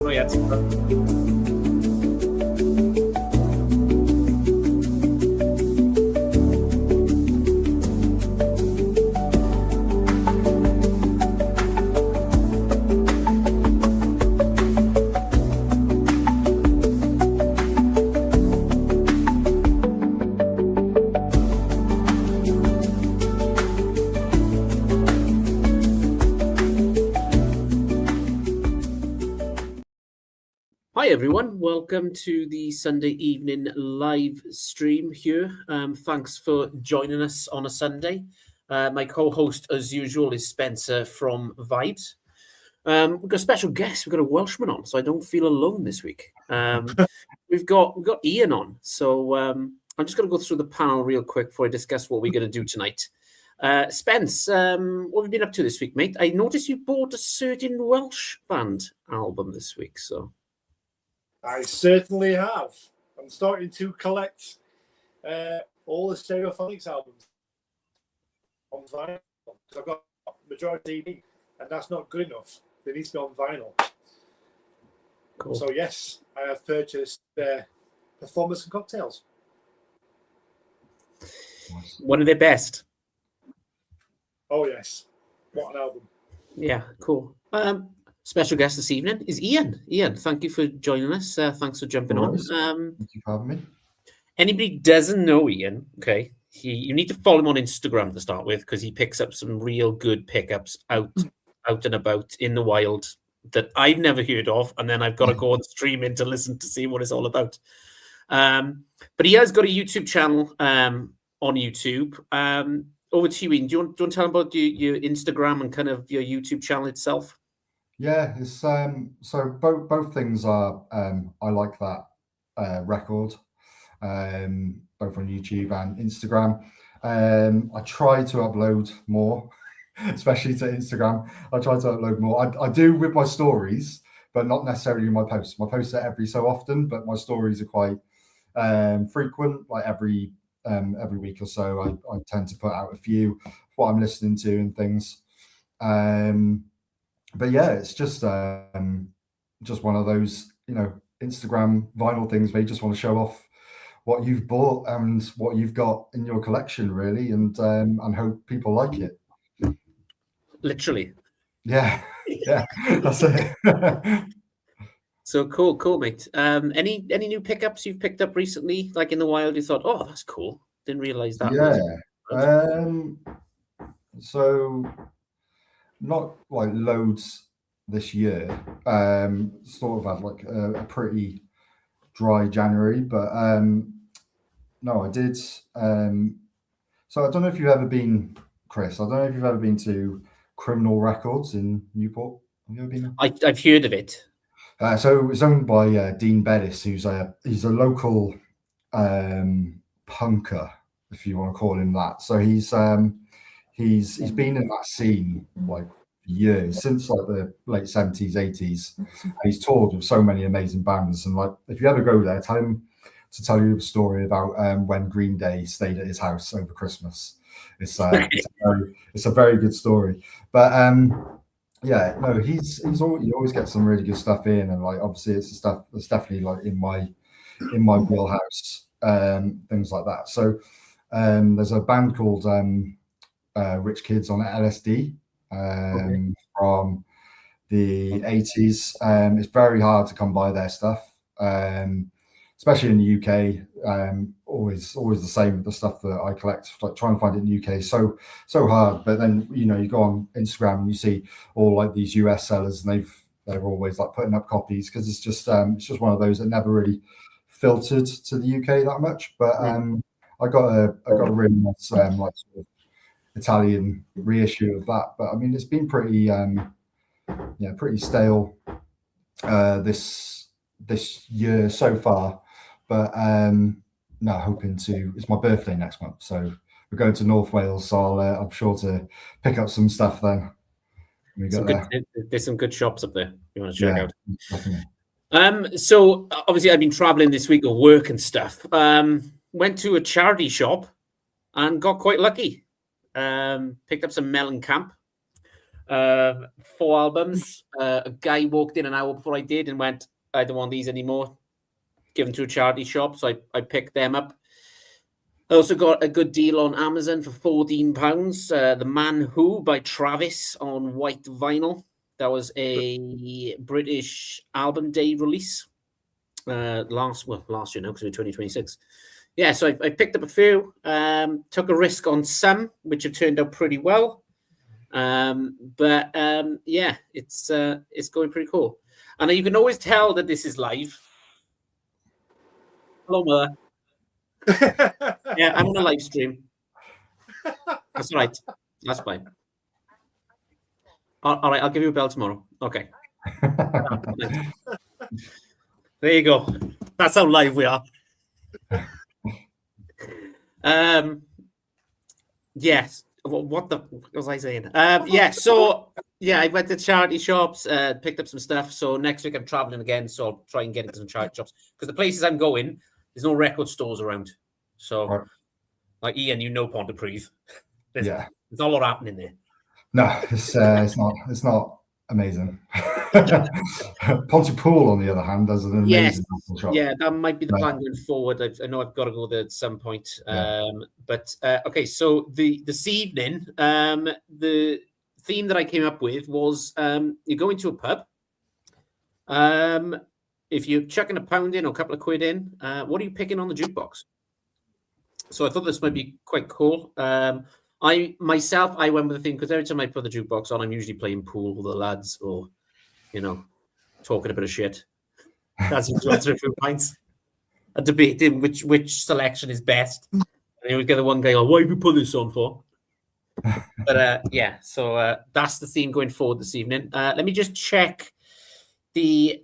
not yet. Hi everyone, welcome to the Sunday evening live stream here. Thanks for joining us on a Sunday. My co-host, as usual, is Spencer from Vibes. We've got a special guest. We've got a Welshman on, so I don't feel alone this week. We've got Ian on, so I'm just going to go through the panel real quick before I discuss what we're going to do tonight. Spence, what have you been up to this week, mate? I noticed you bought a certain Welsh band album this week, so. I certainly have. I'm starting to collect all the Stereophonics albums on vinyl. I've got majority CD, and that's not good enough. They need to be on vinyl. Cool. So yes, I have purchased Performance and Cocktails. One of their best. Oh yes, what an album! Yeah, cool. Special guest this evening is Ian. Ian, thank you for joining us. Thanks for jumping on. Thank you for having me. Anybody doesn't know Ian, okay, you need to follow him on Instagram to start with because he picks up some real good pickups out and about in the wild that I've never heard of, and then I've got to go on streaming to listen to see what it's all about. But he has got a YouTube channel on YouTube. Over to you, Ian. Do you want to tell him about your Instagram and kind of your YouTube channel itself? Yeah, it's so both things are I like that record, both on YouTube and Instagram. I try to upload more, especially to Instagram. I try to upload more. I do with my stories, but not necessarily my posts. My posts are every so often, but my stories are quite frequent, like every week or so. I tend to put out a few, what I'm listening to and things. But yeah, it's just one of those, Instagram vinyl things where you just want to show off what you've bought and what you've got in your collection, really, and hope people like it. Literally. Yeah, that's it. So cool, mate. Any new pickups you've picked up recently, like in the wild? You thought, oh, that's cool. Didn't realize that. Yeah. So. Not like loads this year. Sort of had like a pretty dry January, but no, I did. So I don't know if you've ever been, Chris. I don't know if you've ever been to Criminal Records in Newport. Have you ever been there? I've heard of it. So it's owned by Dean Bettis, he's a local punker, if you want to call him that. So he's been in that scene like years, since like the late 70s, 80s. And he's toured with so many amazing bands. And like, if you ever go there, tell him to tell you a story about when Green Day stayed at his house over Christmas. It's a very good story. But yeah, no, he always gets some really good stuff in, and like obviously it's the stuff that's definitely like in my wheelhouse, things like that. So there's a band called Rich Kids on LSD from the 80s. It's very hard to come by their stuff, especially in the UK. Always the same with the stuff that I collect. Like trying to find it in the UK, so hard. But then you go on Instagram and you see all like these US sellers, and they're always like putting up copies because it's just one of those that never really filtered to the UK that much. But I got a really nice like sort of Italian reissue of that, but I mean it's been pretty pretty stale this year so far, but no, hoping to. It's my birthday next month, so we're going to North Wales, so I'm sure to pick up some stuff then. There's some good shops up there you want to check out. Definitely. So obviously I've been traveling this week at work and stuff. Went to a charity shop and got quite lucky. Picked up some Mellencamp. 4 albums. A guy walked in an hour before I did and went, I don't want these anymore. Give them to a charity shop. So I picked them up. I also got a good deal on Amazon for £14. The Man Who by Travis on white vinyl. That was a British album day release. Last year now, because we're 2026. Yeah, so I picked up a few, took a risk on some, which have turned out pretty well. But yeah, it's going pretty cool. And you can always tell that this is live. Hello, Mother. Yeah, I'm on a live stream. That's right. That's fine. All right, I'll give you a bell tomorrow. Okay. There you go. That's how live we are. Yes. What was I saying? Yeah. So yeah, I went to charity shops, picked up some stuff. So next week I'm traveling again, so I'll try and get into some charity shops because the places I'm going, there's no record stores around. So, Right. like Ian, you know Pontypridd. There's not a lot happening there. No, it's not amazing. Pontypool, on the other hand, has an amazing shop. Yeah, that might be the plan going forward. I know I've got to go there at some point. But okay, so this evening, the theme that I came up with was you go into a pub. If you're chucking a pound in or a couple of quid in, what are you picking on the jukebox? So I thought this might be quite cool. I went with the theme because every time I put the jukebox on, I'm usually playing pool with the lads or, talking a bit of shit. That's usually a few pints. And debating which selection is best. And you would get the one guy, oh, why did we put this on for? But yeah, so that's the theme going forward this evening. Let me just check the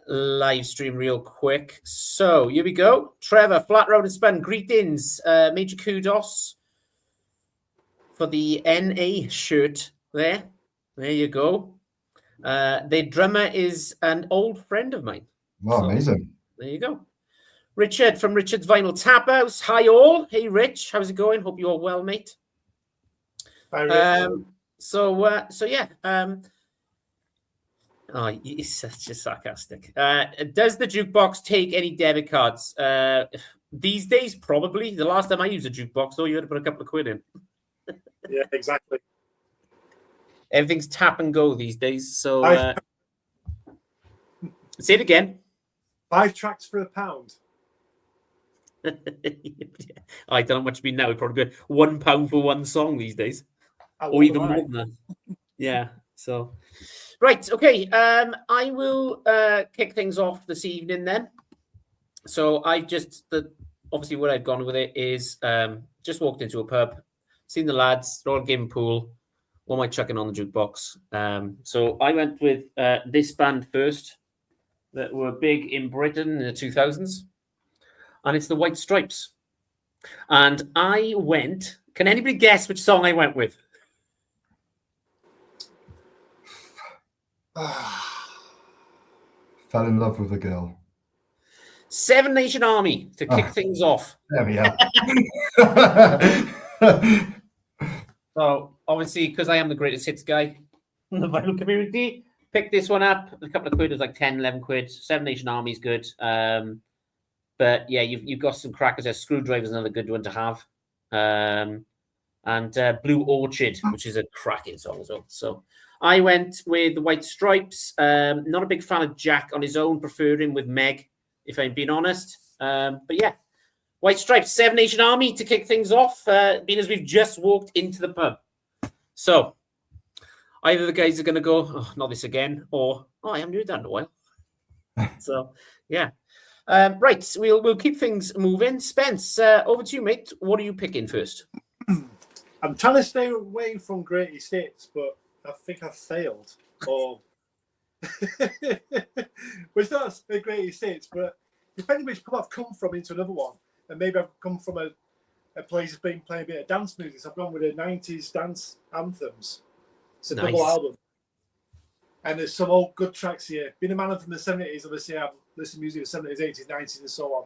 live stream real quick. So here we go. Trevor, Flat Road and Spun, greetings. Major kudos for the NA shirt there. There you go. The drummer is an old friend of mine. Wow, so, amazing. There you go. Richard from Richard's Vinyl Tap House. Hi all. Hey Rich, how's it going? Hope you're all well, mate. Hi, Rich. So yeah. Oh, he's such a sarcastic. Does the jukebox take any debit cards? These days, probably. The last time I used a jukebox, though, you had to put a couple of quid in. Yeah, exactly. Everything's tap and go these days. So say it again. 5 tracks for £1. I don't know what you mean now. It'd probably be £1 for one song these days, or even more than that. Yeah. So, right. Okay. I will kick things off this evening then. So obviously where I've gone with it is just walked into a pub, seen the lads, they're all game pool. What am I chucking on the jukebox? So I went with this band first that were big in Britain in the 2000s. And it's the White Stripes. And I went... Can anybody guess which song I went with? Fell in love with a girl. Seven Nation Army to kick things off. There we are. So, obviously, because I am the greatest hits guy in the vinyl community, picked this one up. A couple of quid was like 10, 11 quid. Seven Nation Army is good. But yeah, you've got some crackers there. Screwdriver's another good one to have. And Blue Orchid, which is a cracking song as well. So I went with the White Stripes. Not a big fan of Jack on his own, preferred him with Meg, if I'm being honest. But yeah, White Stripes, Seven Nation Army to kick things off, being as we've just walked into the pub. So either the guys are going to go, oh, not this again, or, oh, I haven't heard that in a while. So, yeah. Right, we'll keep things moving. Spence, over to you, mate. What are you picking first? I'm trying to stay away from greatest hits, but I think I've failed. Or which not the greatest hits, but depending which pub I've come from into another one, and maybe I've come from a place that's been playing a bit of dance music. So I've gone with the 90s dance anthems. It's a double album. And there's some old good tracks here. Being a man from the 70s, obviously I've listened to music of the 70s, 80s, 90s and so on.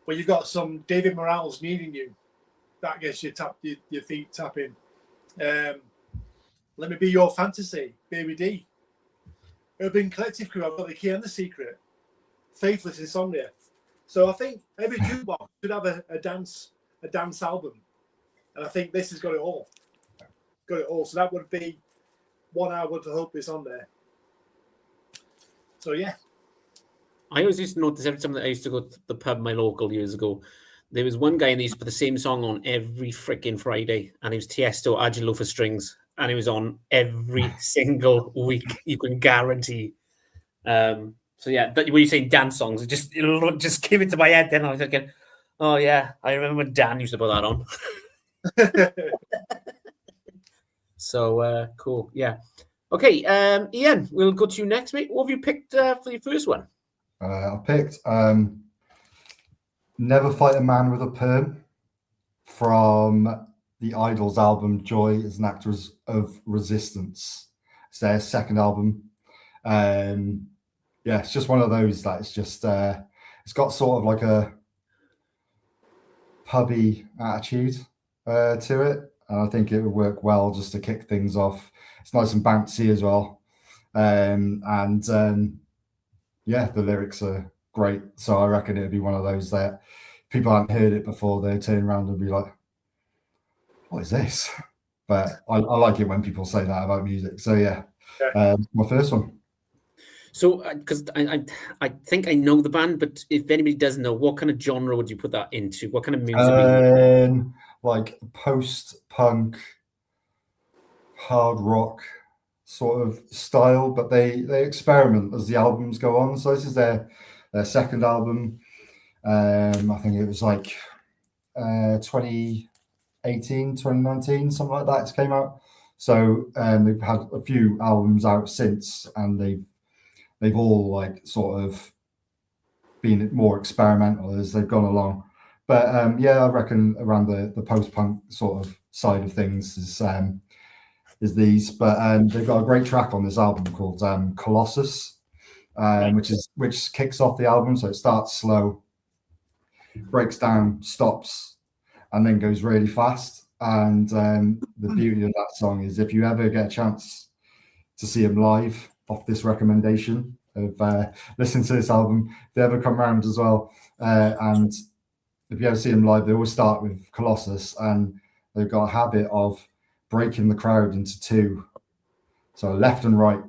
But you've got some David Morales, Needing You. That gets your feet tapping. Let Me Be Your Fantasy, Baby D. Urban Collective Crew, I've Got the Key and the Secret. Faithless Insomnia. So I think every jukebox should have a dance album. And I think this has got it all. Got it all. So that would be one I would hope is on there. So yeah. I always used to notice every time that I used to go to the pub my local years ago, there was one guy and he used to put the same song on every freaking Friday, and it was Tiesto, Agilo for Strings, and it was on every single week. You can guarantee. So yeah, when you say dance songs, it'll just came into my head. Then I was thinking, oh yeah, I remember when Dan used to put that on. So cool, yeah. Okay, Ian, we'll go to you next, mate. What have you picked for your first one? I picked Never Fight a Man with a Perm from the Idols album Joy as an Actress of Resistance. It's their second album. Yeah, it's just one of those that it's just it's got sort of like a pubby attitude to it, and I think it would work well just to kick things off. It's nice and bouncy as well, yeah, the lyrics are great, so I reckon it'd be one of those that people haven't heard it before, they turn around and be like, what is this? But I like it when people say that about music. So yeah, my first one. So, because I think I know the band, but if anybody doesn't know, what kind of genre would you put that into? What kind of music? Like post-punk, hard rock sort of style, but they experiment as the albums go on. So this is their second album. I think it was like 2018, 2019, something like that. It came out. So they've had a few albums out since, and they've all like sort of been more experimental as they've gone along. But yeah, I reckon around the post-punk sort of side of things is these. But they've got a great track on this album called Colossus, which kicks off the album. So it starts slow, breaks down, stops, and then goes really fast. And the beauty of that song is if you ever get a chance to see him live off this recommendation of listening to this album, if they ever come around as well, and if you ever see them live, they always start with Colossus, and they've got a habit of breaking the crowd into two, so left and right,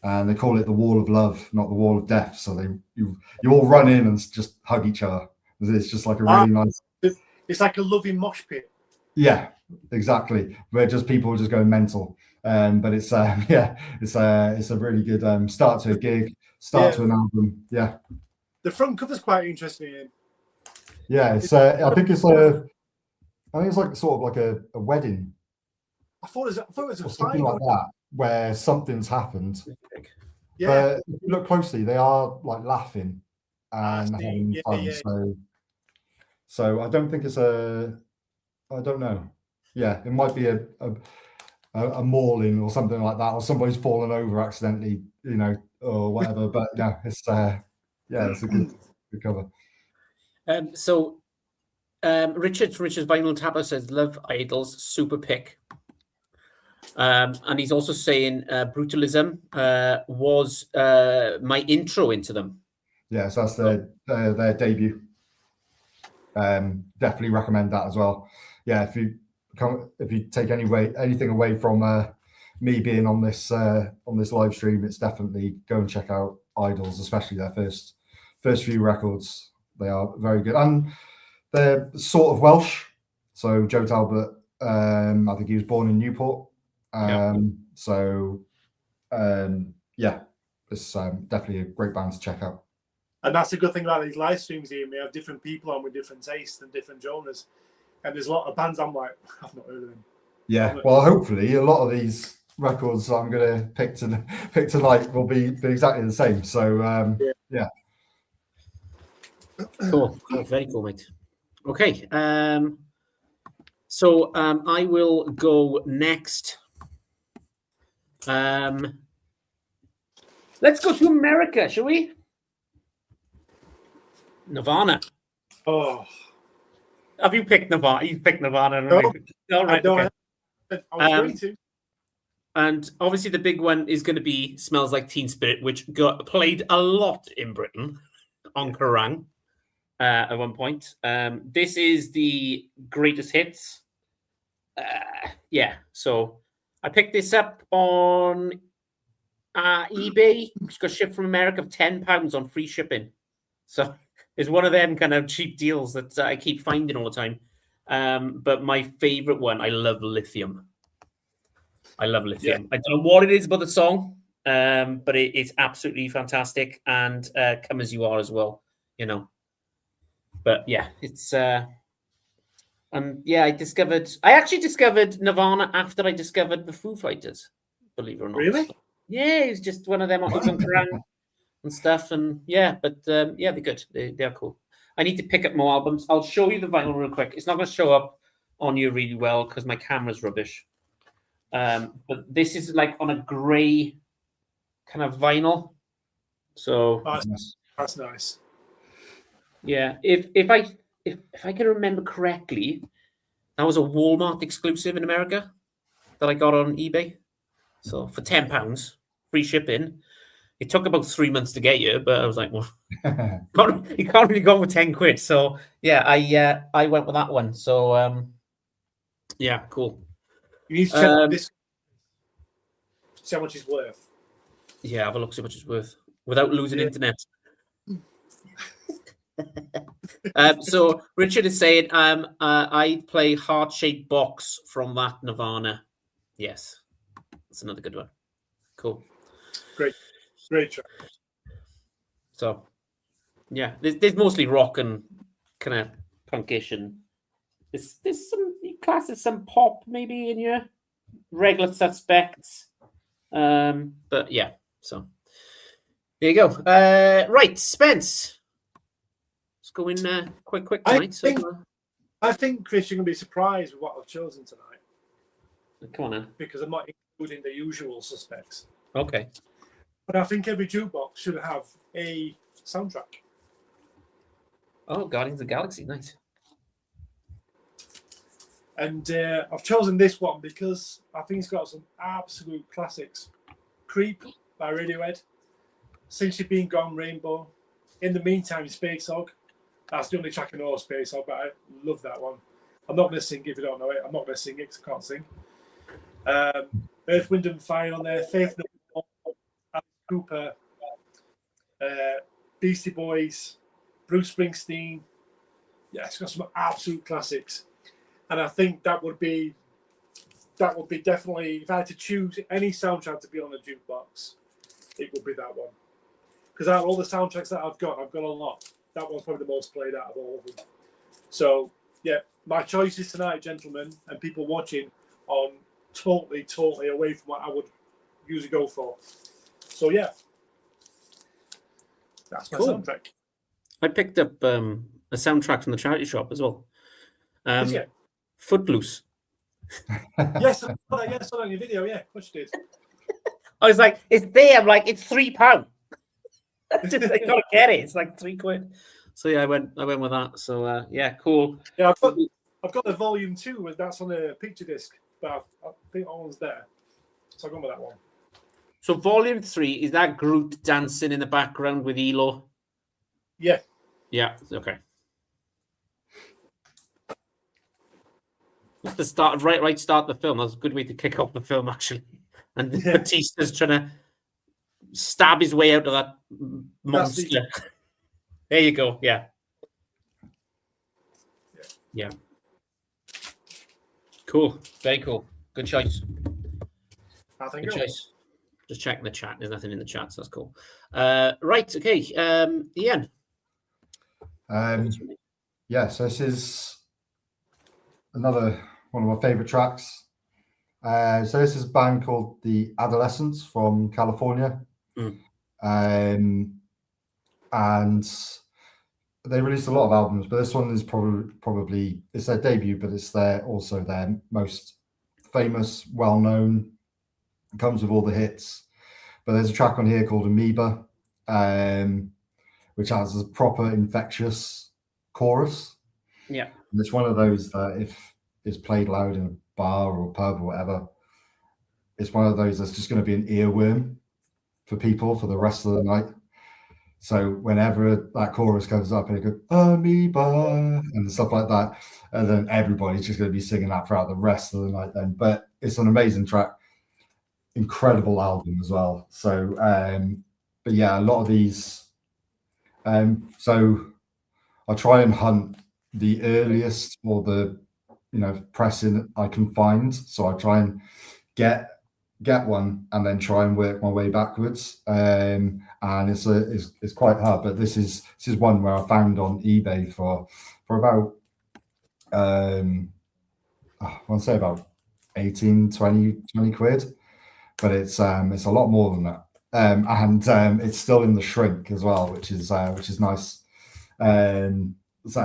and they call it the wall of love, not the wall of death. So you all run in and just hug each other. It's just like a really nice. It's like a loving mosh pit. Yeah, exactly. Where just people just going mental. But it's yeah, it's a really good start to a gig, to an album. Yeah. The front cover's quite interesting. Yeah, it's I think it's like sort of like a wedding. I thought it was a something like that, where something's happened. Yeah. But if you look closely, they are like laughing and having fun. Yeah. So I don't think it's I don't know. Yeah, it might be a mauling or something like that, or somebody's fallen over accidentally, or whatever. But yeah, it's it's a good cover. So Richard's Vinyl Tapper says, love Idols, super pick. And he's also saying Brutalism was my intro into them. Yeah, so that's their debut. Definitely recommend that as well. Yeah, if you take anything away from me being on this live stream, it's definitely go and check out Idols, especially their first few records. They are very good, and they're sort of Welsh. So Joe Talbot, I think he was born in Newport. So yeah, it's definitely a great band to check out. And that's the good thing about these live streams here. We have different people on with different tastes and different genres. And there's a lot of bands I'm like, I've not heard of them. Yeah, well, hopefully a lot of these records I'm going to pick tonight will be exactly the same. So yeah. Cool. Very cool, mate. Okay. So I will go next. Let's go to America, shall we? Nirvana. Oh. Have you picked Nirvana? You picked Nirvana. No, all right. I Okay. was going to. And obviously the big one is going to be Smells Like Teen Spirit, which got played a lot in Britain on Kerrang at one point. This is the greatest hits. Yeah, so I picked this up on eBay. It's got shipped from America for £10 on free shipping. So it's one of them kind of cheap deals that I keep finding all the time. But my favorite one, I love Lithium. I love Lithium. I don't know what it is about the song, but it's absolutely fantastic. And Come As You Are as well, you know. But yeah, it's and yeah, I actually discovered Nirvana after I discovered the Foo Fighters, believe it or not. Really? Yeah, it's just one of them on Kerrang and stuff. And yeah, but yeah, they're good. They're cool. I need to pick up more albums. I'll show you the vinyl real quick. It's not going to show up on you really well because my camera's rubbish. But this is like on a grey kind of vinyl. So that's nice. Yeah, if I can remember correctly, that was a Walmart exclusive in America that I got on eBay. So for £10, free shipping. It took about 3 months to get here, but I was like, well, you can't really go for 10 quid. So yeah, I went with that one. So yeah, cool. You need to check this. See how much it's worth. Yeah, have a look, see how much it's worth without losing internet. So Richard is saying, I'd play Heart Shaped Box from that Nirvana. Yes, that's another good one. Cool. Great track. So, yeah, there's mostly rock and kind of punkish, and there's some classes, some pop maybe in your Regular Suspects. But yeah, so there you go. Right, Spence. Let's go in quick tonight. I think, Chris, you're going to be surprised with what I've chosen tonight. Come on in. Because I'm not including the usual suspects. Okay. But I think every jukebox should have a soundtrack. Oh, Guardians of the Galaxy, nice. And I've chosen this one because I think it's got some absolute classics. Creep by Radiohead. Since You've Been Gone, Rainbow. In the Meantime, Space Hog. That's the only track I know, Space Hog, but I love that one. I'm not going to sing if you don't know it. I'm not going to sing it because I can't sing. Earth, Wind and Fire on there. Faith No More. Alice Cooper. Beastie Boys. Bruce Springsteen. Yeah, it's got some absolute classics. And I think that would be definitely, if I had to choose any soundtrack to be on the jukebox, it would be that one. Because out of all the soundtracks that I've got a lot. That one's probably the most played out of all of them. So, yeah, my choices tonight, gentlemen, and people watching, are totally away from what I would usually go for. So, yeah, that's my soundtrack. I picked up a soundtrack from the charity shop as well. Footloose. Yes, I saw that on your video. Yeah, of course you did. I was like, it's there. I'm like, it's £3. I gotta get it. It's like £3. So yeah, I went with that. So yeah, cool. Yeah, I've got the volume 2. That's on a picture disc, but I think that one's there. So I've gone with that one. So volume 3 is that Groot dancing in the background with Elo? Yeah. Yeah. Okay. That's the start, right start of the film. That's a good way to kick off the film, actually. And Batista's trying to stab his way out of that monster. There you go. Yeah. Cool. Very cool. Good choice. Good choice. Just checking the chat. There's nothing in the chat, so that's cool. Right. Okay. Ian. Yeah. So this is another one of my favorite tracks. So this is a band called The Adolescents from California. And they released a lot of albums, but this one is probably it's their debut, but it's also their most famous, well-known. It comes with all the hits. But there's a track on here called Amoeba, which has a proper infectious chorus. Yeah. And it's one of those that if it's played loud in a bar or pub or whatever, it's one of those that's just going to be an earworm for people for the rest of the night. So whenever that chorus comes up and it goes amoeba and stuff like that, and then everybody's just going to be singing that throughout the rest of the night then. But it's an amazing track, incredible album as well. So but yeah, a lot of these so I try and hunt the earliest or the pressing I can find. So I try and get one and then try and work my way backwards. And it's quite hard, but this is one where I found on eBay for about I want to say about 18, 20 quid, but it's a lot more than that. And it's still in the shrink as well, which is nice. It's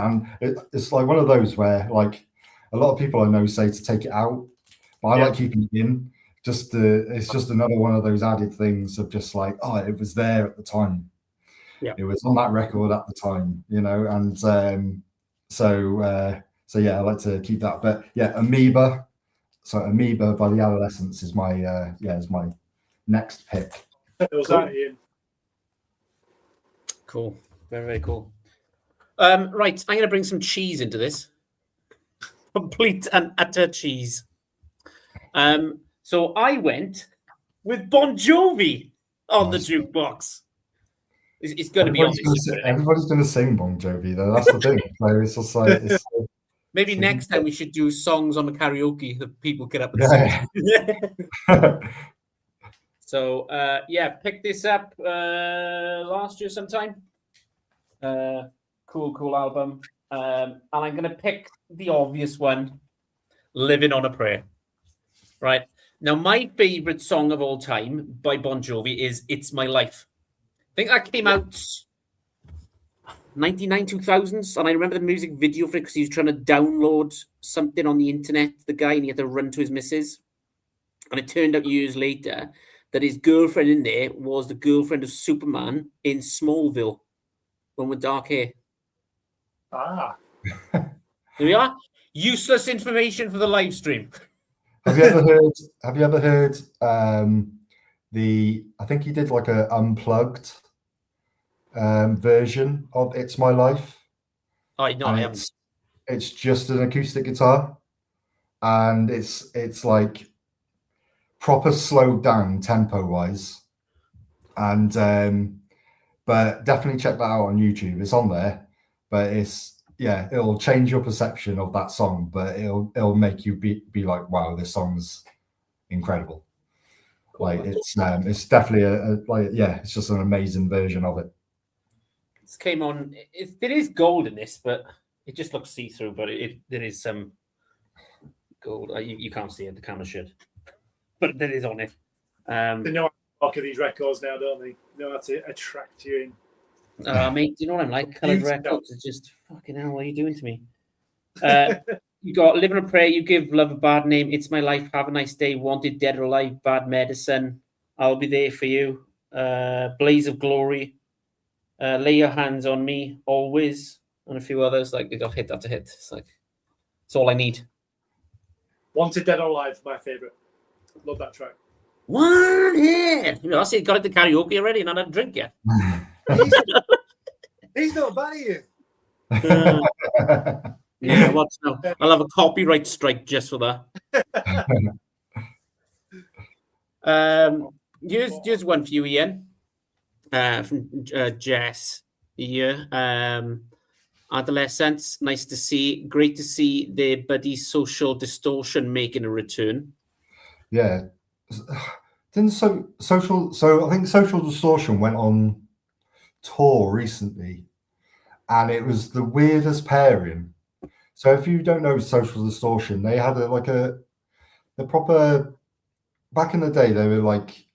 like one of those where like a lot of people I know say to take it out, but I like keeping it in. It's just another one of those added things of just like, oh, it was there at the time. Yeah, it was on that record at the time, and so yeah, I like to keep that. But yeah, Amoeba by the Adolescents is my is my next pick. Cool. Very, very cool. Right, I'm going to bring some cheese into this. Complete and utter cheese. So I went with Bon Jovi on the jukebox. It's going to be on this. Everybody's going to sing Bon Jovi, though. That's the thing. So it's just like maybe next time we should do songs on the karaoke that people get up and sing. So picked this up last year sometime. Cool album. And I'm going to pick the obvious one, Living on a Prayer. Right. Now, my favorite song of all time by Bon Jovi is It's My Life. I think that came out 99, 2000s. And I remember the music video for it because he was trying to download something on the internet, the guy, and he had to run to his missus. And it turned out years later that his girlfriend in there was the girlfriend of Superman in Smallville, one with dark hair. Ah. Here we are. Useless information for the live stream. Have you ever heard I think he did like a unplugged version of It's My Life. I haven't. It's just an acoustic guitar, and it's like proper slowed down tempo wise, and but definitely check that out on YouTube. It's on there, but it'll change your perception of that song, but it'll make you be like, wow, this song's incredible. Cool. Like it's definitely it's just an amazing version of it. This came on. There is gold in this, but it just looks see-through. But there is some gold. You can't see it. The camera should, but there is on it. They know how to market these records now, don't they? They know how to attract you in. Mate, do you know what I'm like? Coloured records is just fucking hell. What are you doing to me? You got Living a Prayer. You Give Love a Bad Name. It's My Life. Have a Nice Day. Wanted, Dead or Alive. Bad Medicine. I'll Be There for You. Blaze of Glory. Lay Your Hands on Me. Always. And a few others. Like, they got hit after hit. It's like, it's all I need. Wanted, Dead or Alive. My favourite. Love that track. One hit. I see, got it to karaoke already and I didn't drink yet. He's not bad, you. Yeah, what's now? I'll have a copyright strike just for that. Here's one for you, Ian. From Jess here. Adolescents, nice to see. Great to see their buddy Social Distortion making a return. Yeah. Didn't Social I think Social Distortion went on tour recently, and it was the weirdest pairing. So if you don't know Social Distortion, they had the proper, back in the day they were like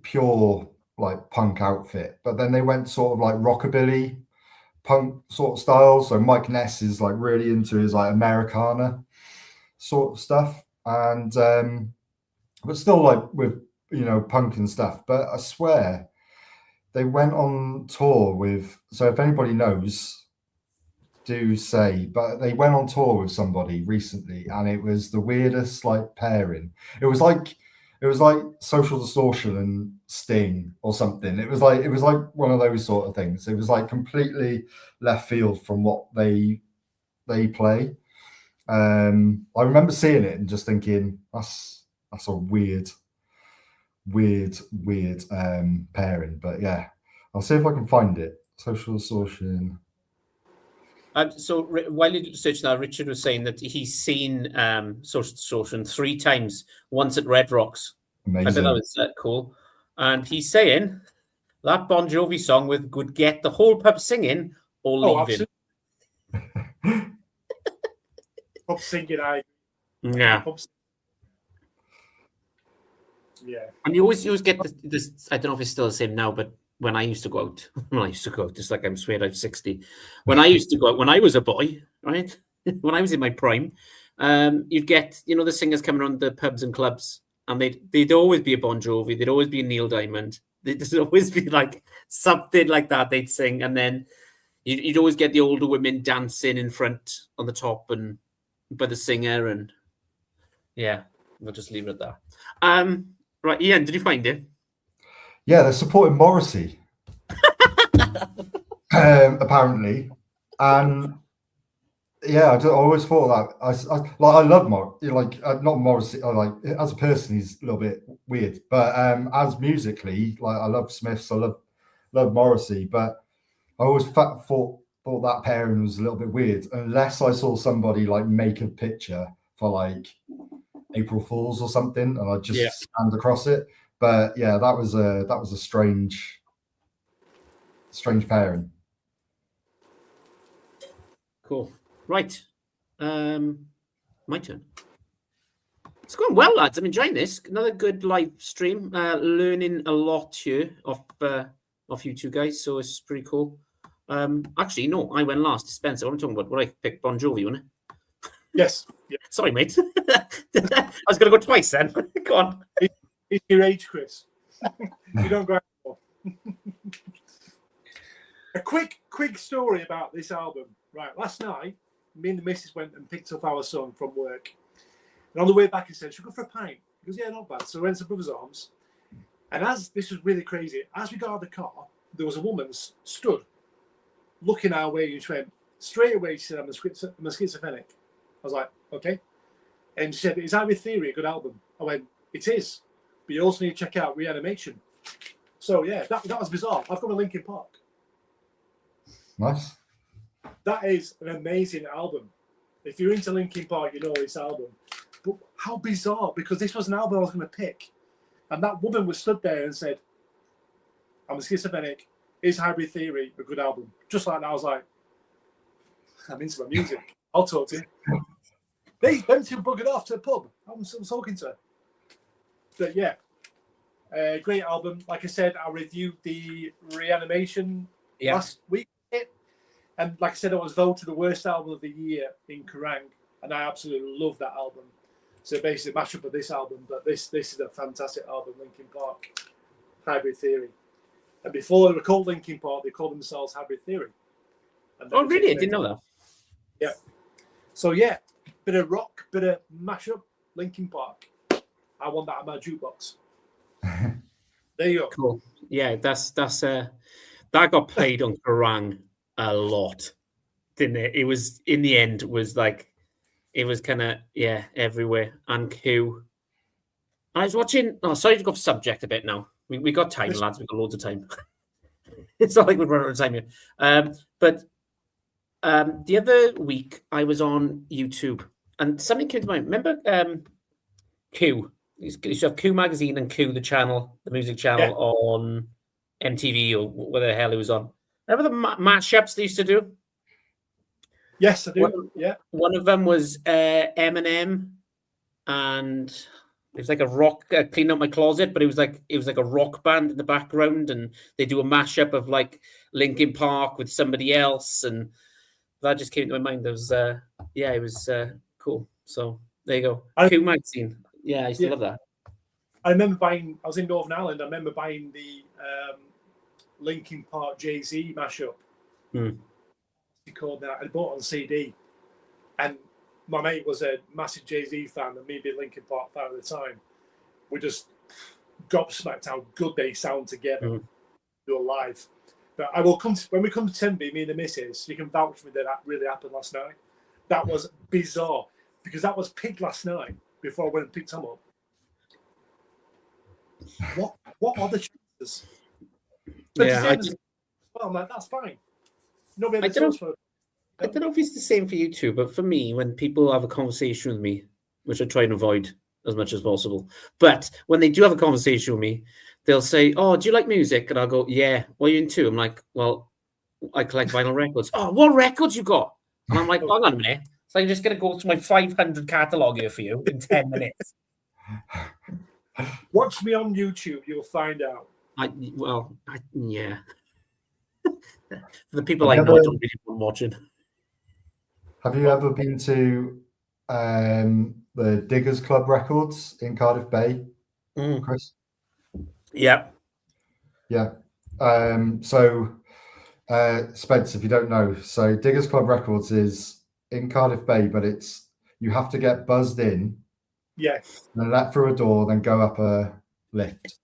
pure like punk outfit, but then they went sort of like rockabilly punk sort of style. So Mike Ness is like really into his like Americana sort of stuff, and but still like with punk and stuff. But I swear they went on tour with, so if anybody knows, do say, but they went on tour with somebody recently, and it was the weirdest like pairing. It was It was like Social Distortion and Sting or something. It was like one of those sort of things. It was like completely left field from what they play. I remember seeing it and just thinking that's a weird pairing. But yeah, I'll see if I can find it. Social Distortion. So while you search that, Richard was saying that he's seen Social Distortion 3 times, once at Red Rocks. Amazing. I thought that was cool. And he's saying that Bon Jovi song would get the whole pub singing or leaving. Pub singing, Yeah. Yeah. And you always get this. I don't know if it's still the same now, but when I used to go out, just like I'm swearing I'm 60. When I used to go out, when I was a boy, right? When I was in my prime, you'd get, the singers coming around the pubs and clubs, and they'd always be a Bon Jovi, there'd always be a Neil Diamond, there'd always be like something like that they'd sing, and then you'd always get the older women dancing in front on the top and by the singer, and yeah, we'll just leave it at that. Right, Ian, did you find it? Yeah, they're supporting Morrissey, apparently, and yeah, I always thought that I love not Morrissey. Like as a person, he's a little bit weird, but as musically, like I love Smiths, I love Morrissey, but I always thought that pairing was a little bit weird, unless I saw somebody like make a picture for like April Fools or something, and I just stand across it. But yeah, that was a strange pairing. Cool. Right. My turn. It's going well, lads. I'm enjoying this. Another good live stream. Learning a lot here off you two guys, so it's pretty cool. Actually, no, I went last. Spencer, what I'm talking about. What I picked Bon Jovi, wasn't it? Yes. Yeah. Sorry, mate. I was going to go twice then. Go on. It's your age, Chris. You don't go anymore. A quick story about this album. Right, last night, me and the missus went and picked up our son from work. And on the way back, he said, should we go for a pint? He goes, yeah, not bad. So we went to Brother's Arms. And this was really crazy, as we got out of the car, there was a woman stood looking our way, and she went, straight away, she said, I'm a schizophrenic. I was like, okay. And she said, is Hybrid Theory a good album? I went, it is. But you also need to check out Reanimation. So yeah, that was bizarre. I've got a Linkin Park. Nice. That is an amazing album. If you're into Linkin Park, you know this album. But how bizarre, because this was an album I was going to pick. And that woman was stood there and said, I'm a schizophrenic. Is Hybrid Theory a good album? Just like that, I was like, I'm into my music. I'll talk to you. Them two buggered off to the pub. I'm still talking to her. But yeah, great album. Like I said, I reviewed the Reanimation last week. And like I said, it was voted the worst album of the year in Kerrang. And I absolutely love that album. So basically, a mashup of this album. But this is a fantastic album, Linkin Park, Hybrid Theory. And before they were called Linkin Park, they called themselves Hybrid Theory. Oh, really? I didn't know that. Yeah. So yeah, bit of rock, bit of mashup, Linkin Park. I want that on my jukebox. There you go. Cool. Yeah, that's that got played on Kerrang a lot, didn't it? It was in the end was like it was kind of everywhere. And Q. I was watching. Oh, sorry to go off subject a bit now. We got time, lads. We got loads of time. It's not like we're running out of time here. But the other week I was on YouTube and something came to mind. Remember Q? You used to have Q Magazine and Q the channel, the music channel on MTV or whatever the hell it was on. Remember the mashups they used to do? Yes, I do. One of them was Eminem, and it was like a rock. Clean Out My Closet, but it was like a rock band in the background, and they do a mashup of like Linkin Park with somebody else, and that just came to my mind. There was it was cool. So there you go. Q Magazine. Yeah, I used to love that. I remember buying. I was in Northern Ireland. I remember buying the Linkin Park Jay-Z mashup. He called that. I bought it on CD, and my mate was a massive Jay-Z fan, and me being Linkin Park fan at the time. We just gobsmacked how good they sound together. Do live. But I will come to, when we come to Tenby, me and the missus, you can vouch for me that really happened last night. That was bizarre because that was picked last night before I went and picked Tom up. What are the chances? Yeah, Well, I'm like, that's fine. Nobody I don't know if it's the same for you too, but for me, when people have a conversation with me, which I try and avoid as much as possible, but when they do have a conversation with me, they'll say, "Oh, do you like music?" And I'll go, "Yeah." "What are you into?" I'm like, "Well, I collect vinyl records." "Oh, what records you got?" And I'm like, "Hang on a minute." So I'm just going to go through my 500 catalogue here for you in 10 minutes. Watch me on YouTube. You'll find out. Yeah. For the people I know, I don't really want watching. Have you ever been to the Diggers Club Records in Cardiff Bay, Chris? Yeah. Yeah. So Spence, if you don't know, so Diggers Club Records is in Cardiff Bay, but you have to get buzzed in. Yeah. Then let through a door, then go up a lift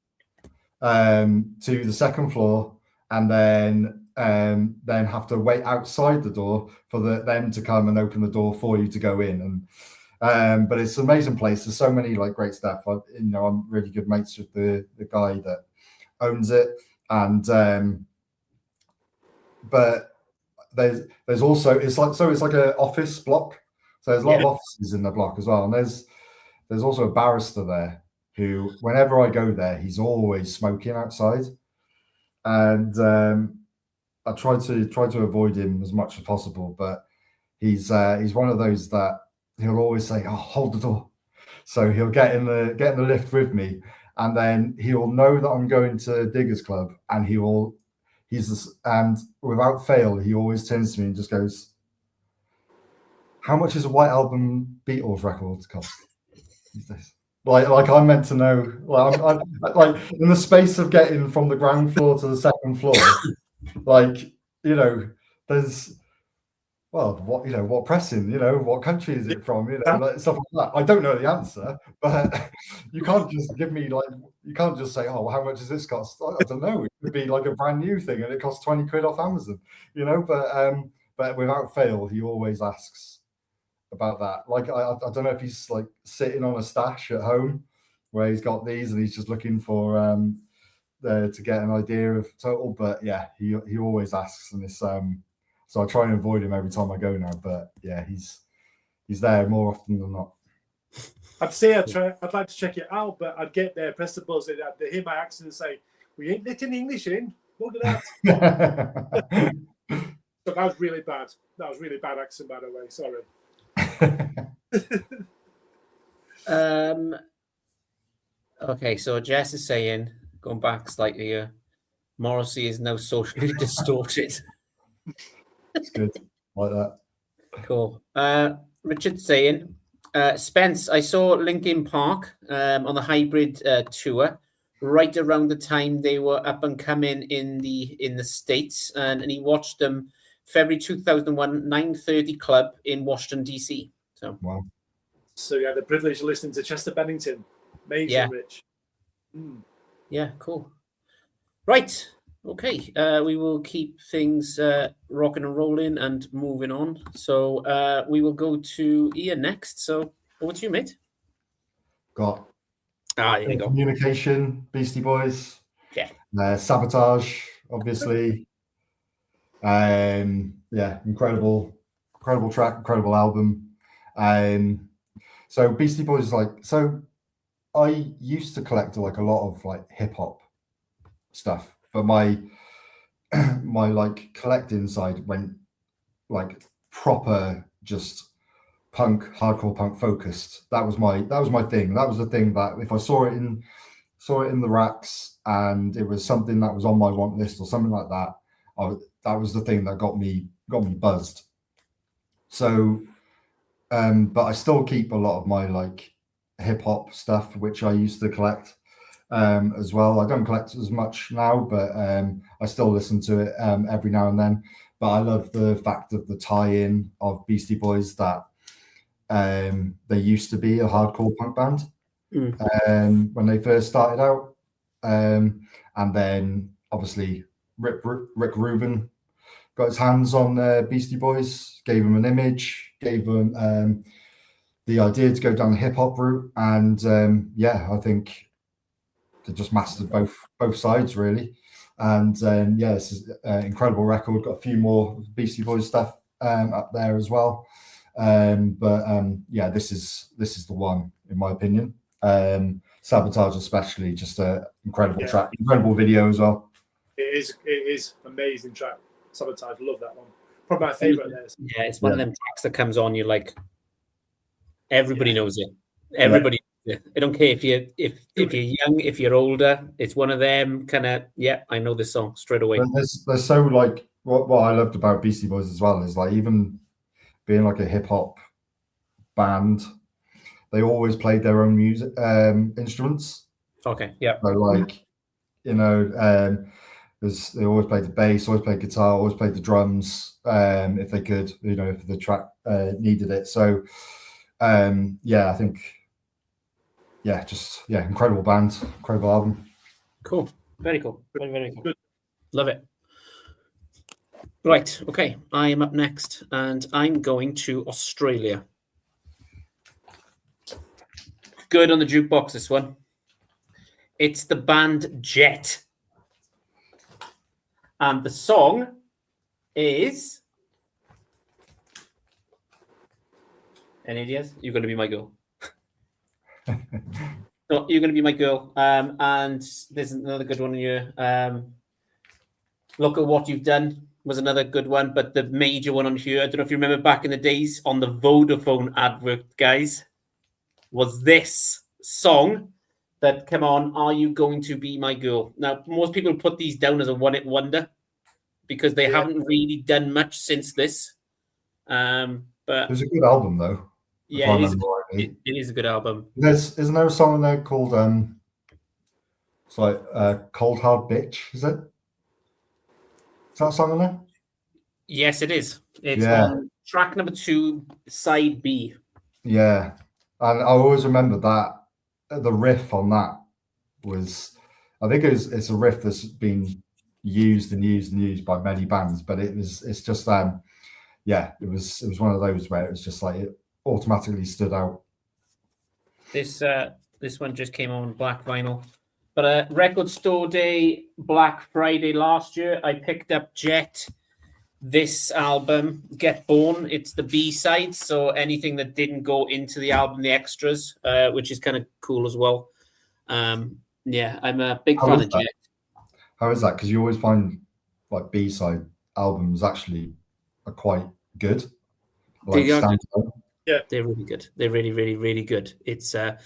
to the second floor, and then have to wait outside the door for them to come and open the door for you to go in. And but it's an amazing place. There's so many like great stuff. I'm really good mates with the guy that owns it, and but there's also it's like an office block. So there's a lot of offices in the block as well, and there's also a barrister there who, whenever I go there, he's always smoking outside, and I try to avoid him as much as possible. But he's one of those that he'll always say, "Oh, hold the door," so he'll get in the lift with me, and then he'll know that I'm going to Diggers Club, and and without fail, he always turns to me and just goes, "How much is a White Album Beatles record cost?" Like I'm meant to know. Like I'm like in the space of getting from the ground floor to the second floor. Like there's what pressing? What country is it from? Like stuff like that. I don't know the answer, but you can't just give me you can't just say, "Oh, how much does this cost?" I don't know. It could be like a brand new thing and it costs 20 quid off Amazon. But without fail, he always asks about that. Like I don't know if he's like sitting on a stash at home where he's got these and he's just looking for to get an idea of total. But yeah, he always asks, and it's so I try and avoid him every time I go now. But yeah, he's there more often than not. I'd say I'd like to check it out, but I'd get there, press the buzzer, they hear my accent and say, "We ain't letting English in. Look at that." So that was really bad. That was really bad accent, by the way. Sorry. Okay, so Jess is saying, going back slightly here, Morrissey is now socially distorted. It's good. Like that. Cool. Richard's saying, Spence, I saw Linkin Park on the hybrid tour right around the time they were up and coming in the States, and he watched them February 2001, 9:30 Club in Washington, D.C. So wow. So you had the privilege of listening to Chester Bennington. Amazing, Rich. Yeah, cool. Right. Okay. We will keep things rocking and rolling and moving on. So we will go to Ian next. So over to you, mate. Got there you go. Communication, Beastie Boys. Yeah. Sabotage, obviously. Incredible track, incredible album. So Beastie Boys, I used to collect a lot of hip hop stuff, but my collecting side went proper just hardcore punk focused. That was my thing. That was the thing that if I saw it in the racks and it was something that was on my want list or something like that, that was the thing that got me buzzed. So, but I still keep a lot of my hip hop stuff, which I used to collect as well. I don't collect as much now, but I still listen to it every now and then. But I love the fact of the tie-in of Beastie Boys that they used to be a hardcore punk band, Mm. when they first started out. And then obviously Rick Rubin got his hands on Beastie Boys, gave him an image, gave him the idea to go down the hip hop route, and I think they just mastered both sides really. And this is an incredible record. Got a few more Beastie Boys stuff up there as well. This is the one in my opinion. Sabotage especially, just a incredible track, incredible video as well. It is amazing track. Sabotage, love that one. Probably my favorite there. Yeah, it's one of them tracks that comes on, you're like, everybody knows it. Everybody knows it. I don't care if you're young, if you're older, it's one of them kind of, I know this song straight away. There's so like what I loved about Beastie Boys as well is like, even being like a hip hop band, they always played their own music instruments. Okay, yeah. So like, they always played the bass, always played guitar, always played the drums if they could, if the track needed it. So I think incredible band, incredible album. Cool, very cool, very, very cool. Good. Love it. Right, okay, I am up next and I'm going to Australia. Good on the jukebox, this one. It's the band Jet. And the song is... Any ideas? You're going to be my girl. No, you're going to be my girl. And there's another good one here. Look at What You've Done was another good one. But the major one on here, I don't know if you remember back in the days on the Vodafone advert, guys, was this song that came on, Are You Going to Be My Girl? Now, most people put these down as a one-hit wonder because they haven't really done much since this. But it was a good album, though. Yeah, it is a good album. Isn't there a song in there called it's like Cold Hard Bitch, is it? Is that a song in there? Yes, it is. It's on track number 2, side B. Yeah. And I always remember that the riff on that was, I think it's a riff that's been used and used and used by many bands, but it was one of those where it was just like it automatically stood out. This one just came on Black Vinyl, but Record Store Day, Black Friday last year, I picked up Jet. This album, Get Born, it's the B-side, so anything that didn't go into the album, the extras, which is kind of cool as well. I'm a big fan of Jet. How is that? Because you always find like B-side albums actually are quite good. Like yeah, they're really good. They're really, really, really good. It's I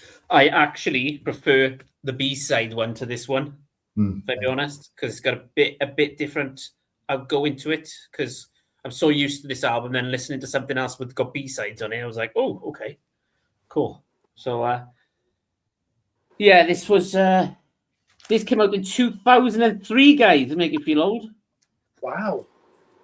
actually prefer the B-side one to this one, to be honest, because it's got a bit different. I'll go into it because I'm so used to this album. Then listening to something else with got B-sides on it, I was like, "Oh, okay, cool." So, this was this came out in 2003, guys. To make you feel old. Wow,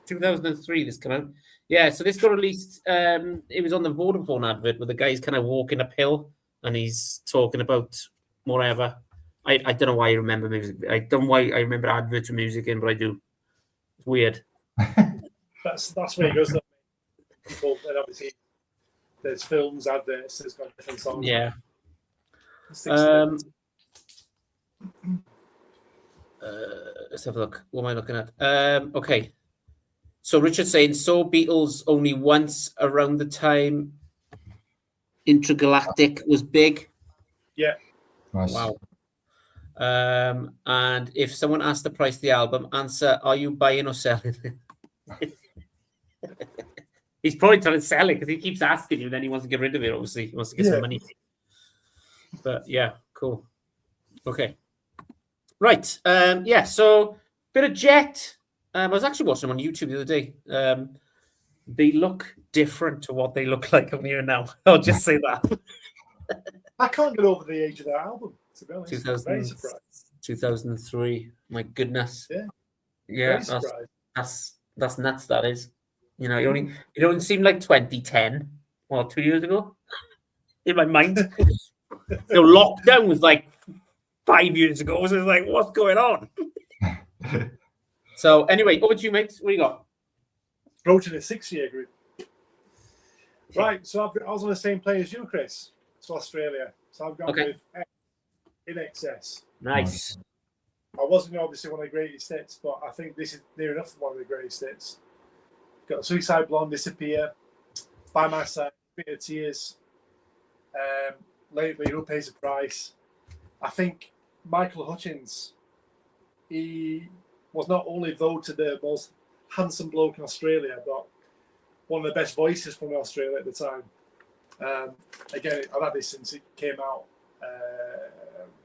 2003. This came out. Yeah, so this got released. It was on the Vodafone advert where the guy's kind of walking uphill and he's talking about whatever. I don't know why I remember music. I don't know why I remember adverts of music in, but I do. It's weird. That's where it goes. And obviously, there's films, adverts. It's got different songs. Yeah. Let's have a look. What am I looking at? Okay. So Richard's saying, Beatles only once around the time Intergalactic was big. Yeah. Nice. Wow. And if someone asked the price of the album, answer, are you buying or selling? He's probably trying to sell it because he keeps asking you, then he wants to get rid of it, obviously. He wants to get some money. But yeah, cool. Okay. Right. So bit of Jet. I was actually watching them on YouTube the other day. They look different to what they look like on here now. I'll just say that. I can't get over the age of that album, to be honest. 2003. My goodness. Yeah. That's nuts, that is. You know, it only seemed like 2010. Well, 2 years ago. In my mind. Lockdown was like 5 years ago. So it's like, what's going on? So anyway, over to you, mate. What do you got? Approaching a 6-year group. Right, so I was on the same play as you, Chris. So Australia. So I've gone with In Excess. Nice. I wasn't obviously one of the greatest hits, but I think this is near enough one of the greatest hits. Got Suicide Blonde, Disappear, By My Side, Bit of Tears, Lately, Who Pays the Price. I think Michael Hutchins, he was not only voted the most handsome bloke in Australia, but one of the best voices from Australia at the time. Again, I've had this since it came out.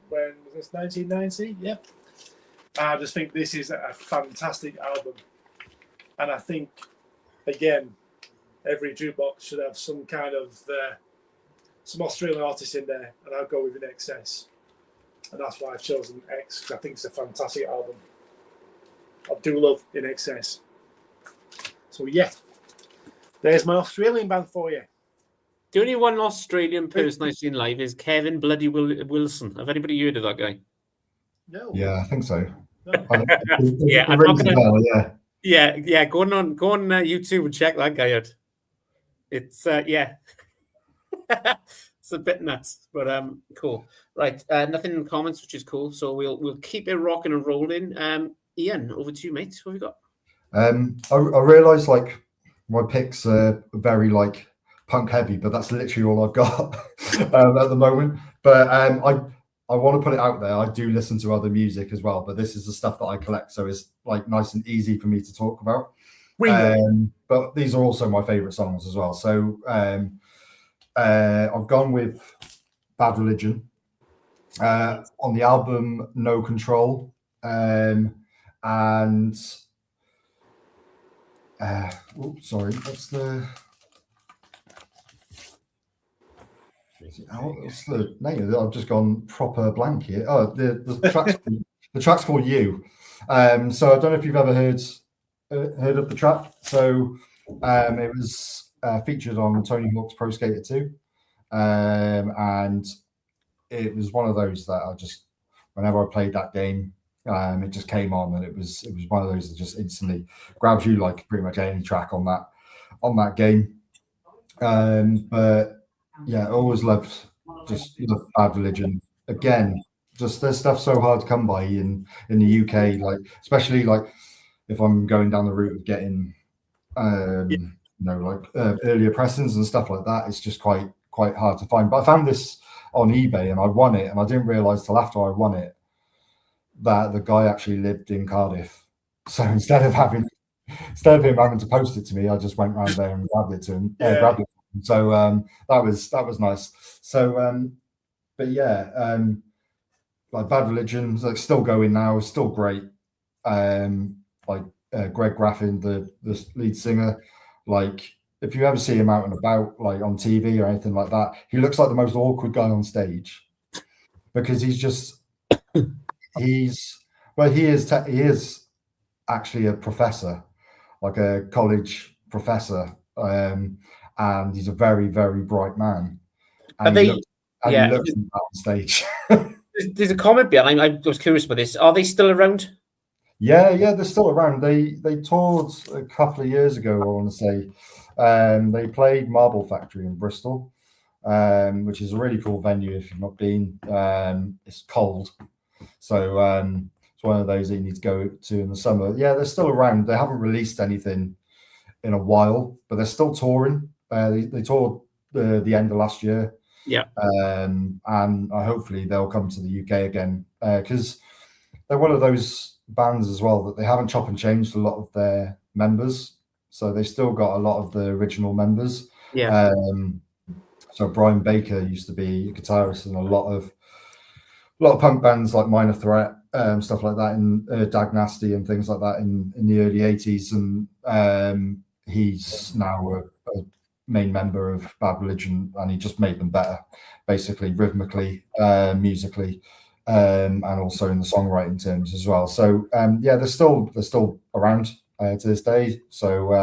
When was this? 1990? Yeah. I just think this is a fantastic album. And I think, again, every jukebox should have some kind of some Australian artists in there, and I'll go with In Excess. And that's why I've chosen X, because I think it's a fantastic album. I do love In Excess. So yeah, there's my Australian band for you. The only one Australian person I've seen live is Kevin Bloody Wilson. Have anybody heard of that guy? No. Yeah, I think so. No. Yeah, I'm not gonna. Yeah. Yeah. Go on YouTube and check that guy out. It's yeah, it's a bit nuts, but cool. Right, nothing in the comments, which is cool. So we'll keep it rocking and rolling. Ian, over to you, mate. What have you got? I realised like my picks are very like punk heavy, but that's literally all I've got at the moment. But I want to put it out there. I do listen to other music as well, but this is the stuff that I collect, so it's like nice and easy for me to talk about. But these are also my favourite songs as well. So I've gone with Bad Religion on the album No Control, and sorry, what's the name? I've just gone proper blank here. Oh, the track's called You. So I don't know if you've ever heard of the track. So it was featured on Tony Hawk's Pro Skater 2, and it was one of those that I just, whenever I played that game, it just came on, and it was one of those that just instantly grabs you, like pretty much any track on that game. But yeah, I always loved Bad Religion. Again, just their stuff so hard to come by in the UK, like especially like if I'm going down the route of getting earlier pressings and stuff like that, it's just quite hard to find. But I found this on eBay and I won it, and I didn't realise till after I won it that the guy actually lived in Cardiff. So instead of him having to post it to me, I just went round there and grabbed it to him. Grabbed it. So that was nice. So but yeah, like Bad Religion, like still going now, still great. Like Greg Graffin, the lead singer, like if you ever see him out and about, like on TV or anything like that, he looks like the most awkward guy on stage because he is actually a professor, like a college professor, and he's a very, very bright man. And he looks on stage. There's a comment behind. I was curious about this. Are they still around? Yeah, they're still around. They toured a couple of years ago, I want to say. They played Marble Factory in Bristol, which is a really cool venue if you've not been. It's cold, so it's one of those that you need to go to in the summer. Yeah, they're still around. They haven't released anything in a while, but they're still touring. They toured the end of last year. Yeah, and hopefully they'll come to the UK again because they're one of those bands as well that they haven't chop and changed a lot of their members, so they still got a lot of the original members. Yeah. So Brian Baker used to be a guitarist in a lot of punk bands like Minor Threat, stuff like that, and Dag Nasty and things like that in the early 80s, and he's now a main member of Bad Religion, and he just made them better, basically rhythmically, musically, and also in the songwriting terms as well. So yeah, they're still around to this day. So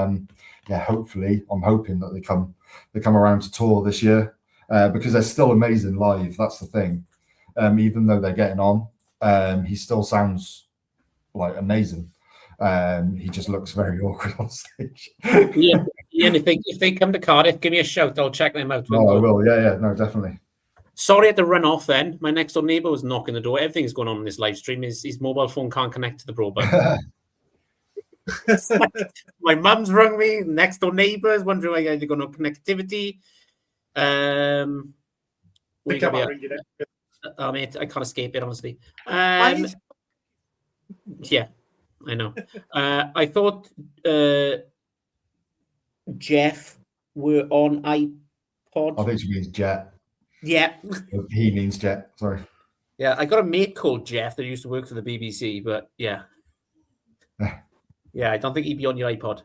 yeah, hopefully, I'm hoping that they come around to tour this year. because they're still amazing live. That's the thing. Even though they're getting on, he still sounds like amazing. He just looks very awkward on stage. Yeah, and if they come to Cardiff, give me a shout. I'll check them out. No, I will. Yeah, no, definitely. Sorry, I had to run off then. My next door neighbour was knocking the door. Everything's going on in this live stream. His mobile phone can't connect to the broadband. My mum's rung me. Next door neighbours wondering why they've got no connectivity. Mate, I can't escape it, honestly. Yeah, I know. I thought Jeff were on iPod. I think she means Jet. Yeah. He means Jet, sorry. Yeah, I got a mate called Jeff that used to work for the BBC, but yeah. Yeah, I don't think he'd be on your iPod.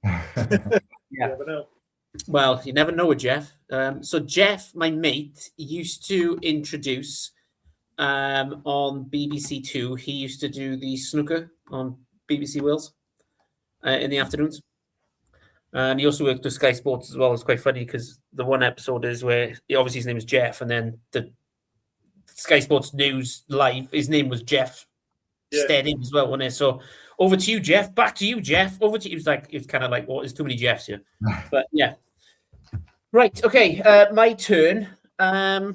Yeah. Well, you never know with Jeff. So Jeff, my mate, used to introduce on BBC Two. He used to do the snooker on BBC Wales in the afternoons. And he also worked with Sky Sports as well. It's quite funny because the one episode is where obviously his name is Jeff, and then the Sky Sports News Live, his name was Jeff Steading as well, wasn't it? So over to you, Jeff. Back to you, Jeff. Over to you. It was kind of like, well, there's too many Jeffs here. But yeah. Right. Okay. My turn. I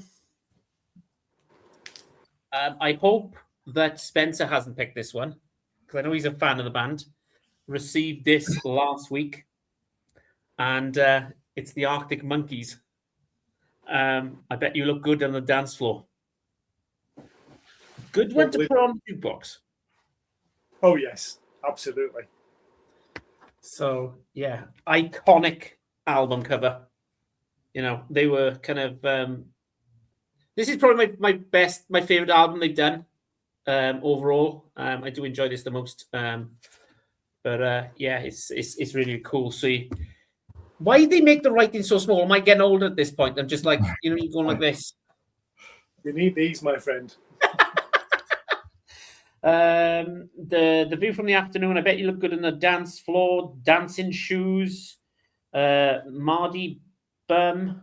hope that Spencer hasn't picked this one because I know he's a fan of the band. Received this last week. And it's the Arctic Monkeys. I bet you look good on the dance floor. Good one to put on jukebox. Oh, yes, absolutely. So, yeah, iconic album cover. You know, they were kind of... this is probably my favorite album they've done overall. I do enjoy this the most. But yeah, it's really cool. So why did they make the writing so small? Am I getting older at this point? I'm just like, you know, you're going like this. You need these, my friend. The view from the afternoon. I bet you look good on the dance floor. Dancing shoes. Mardy bum.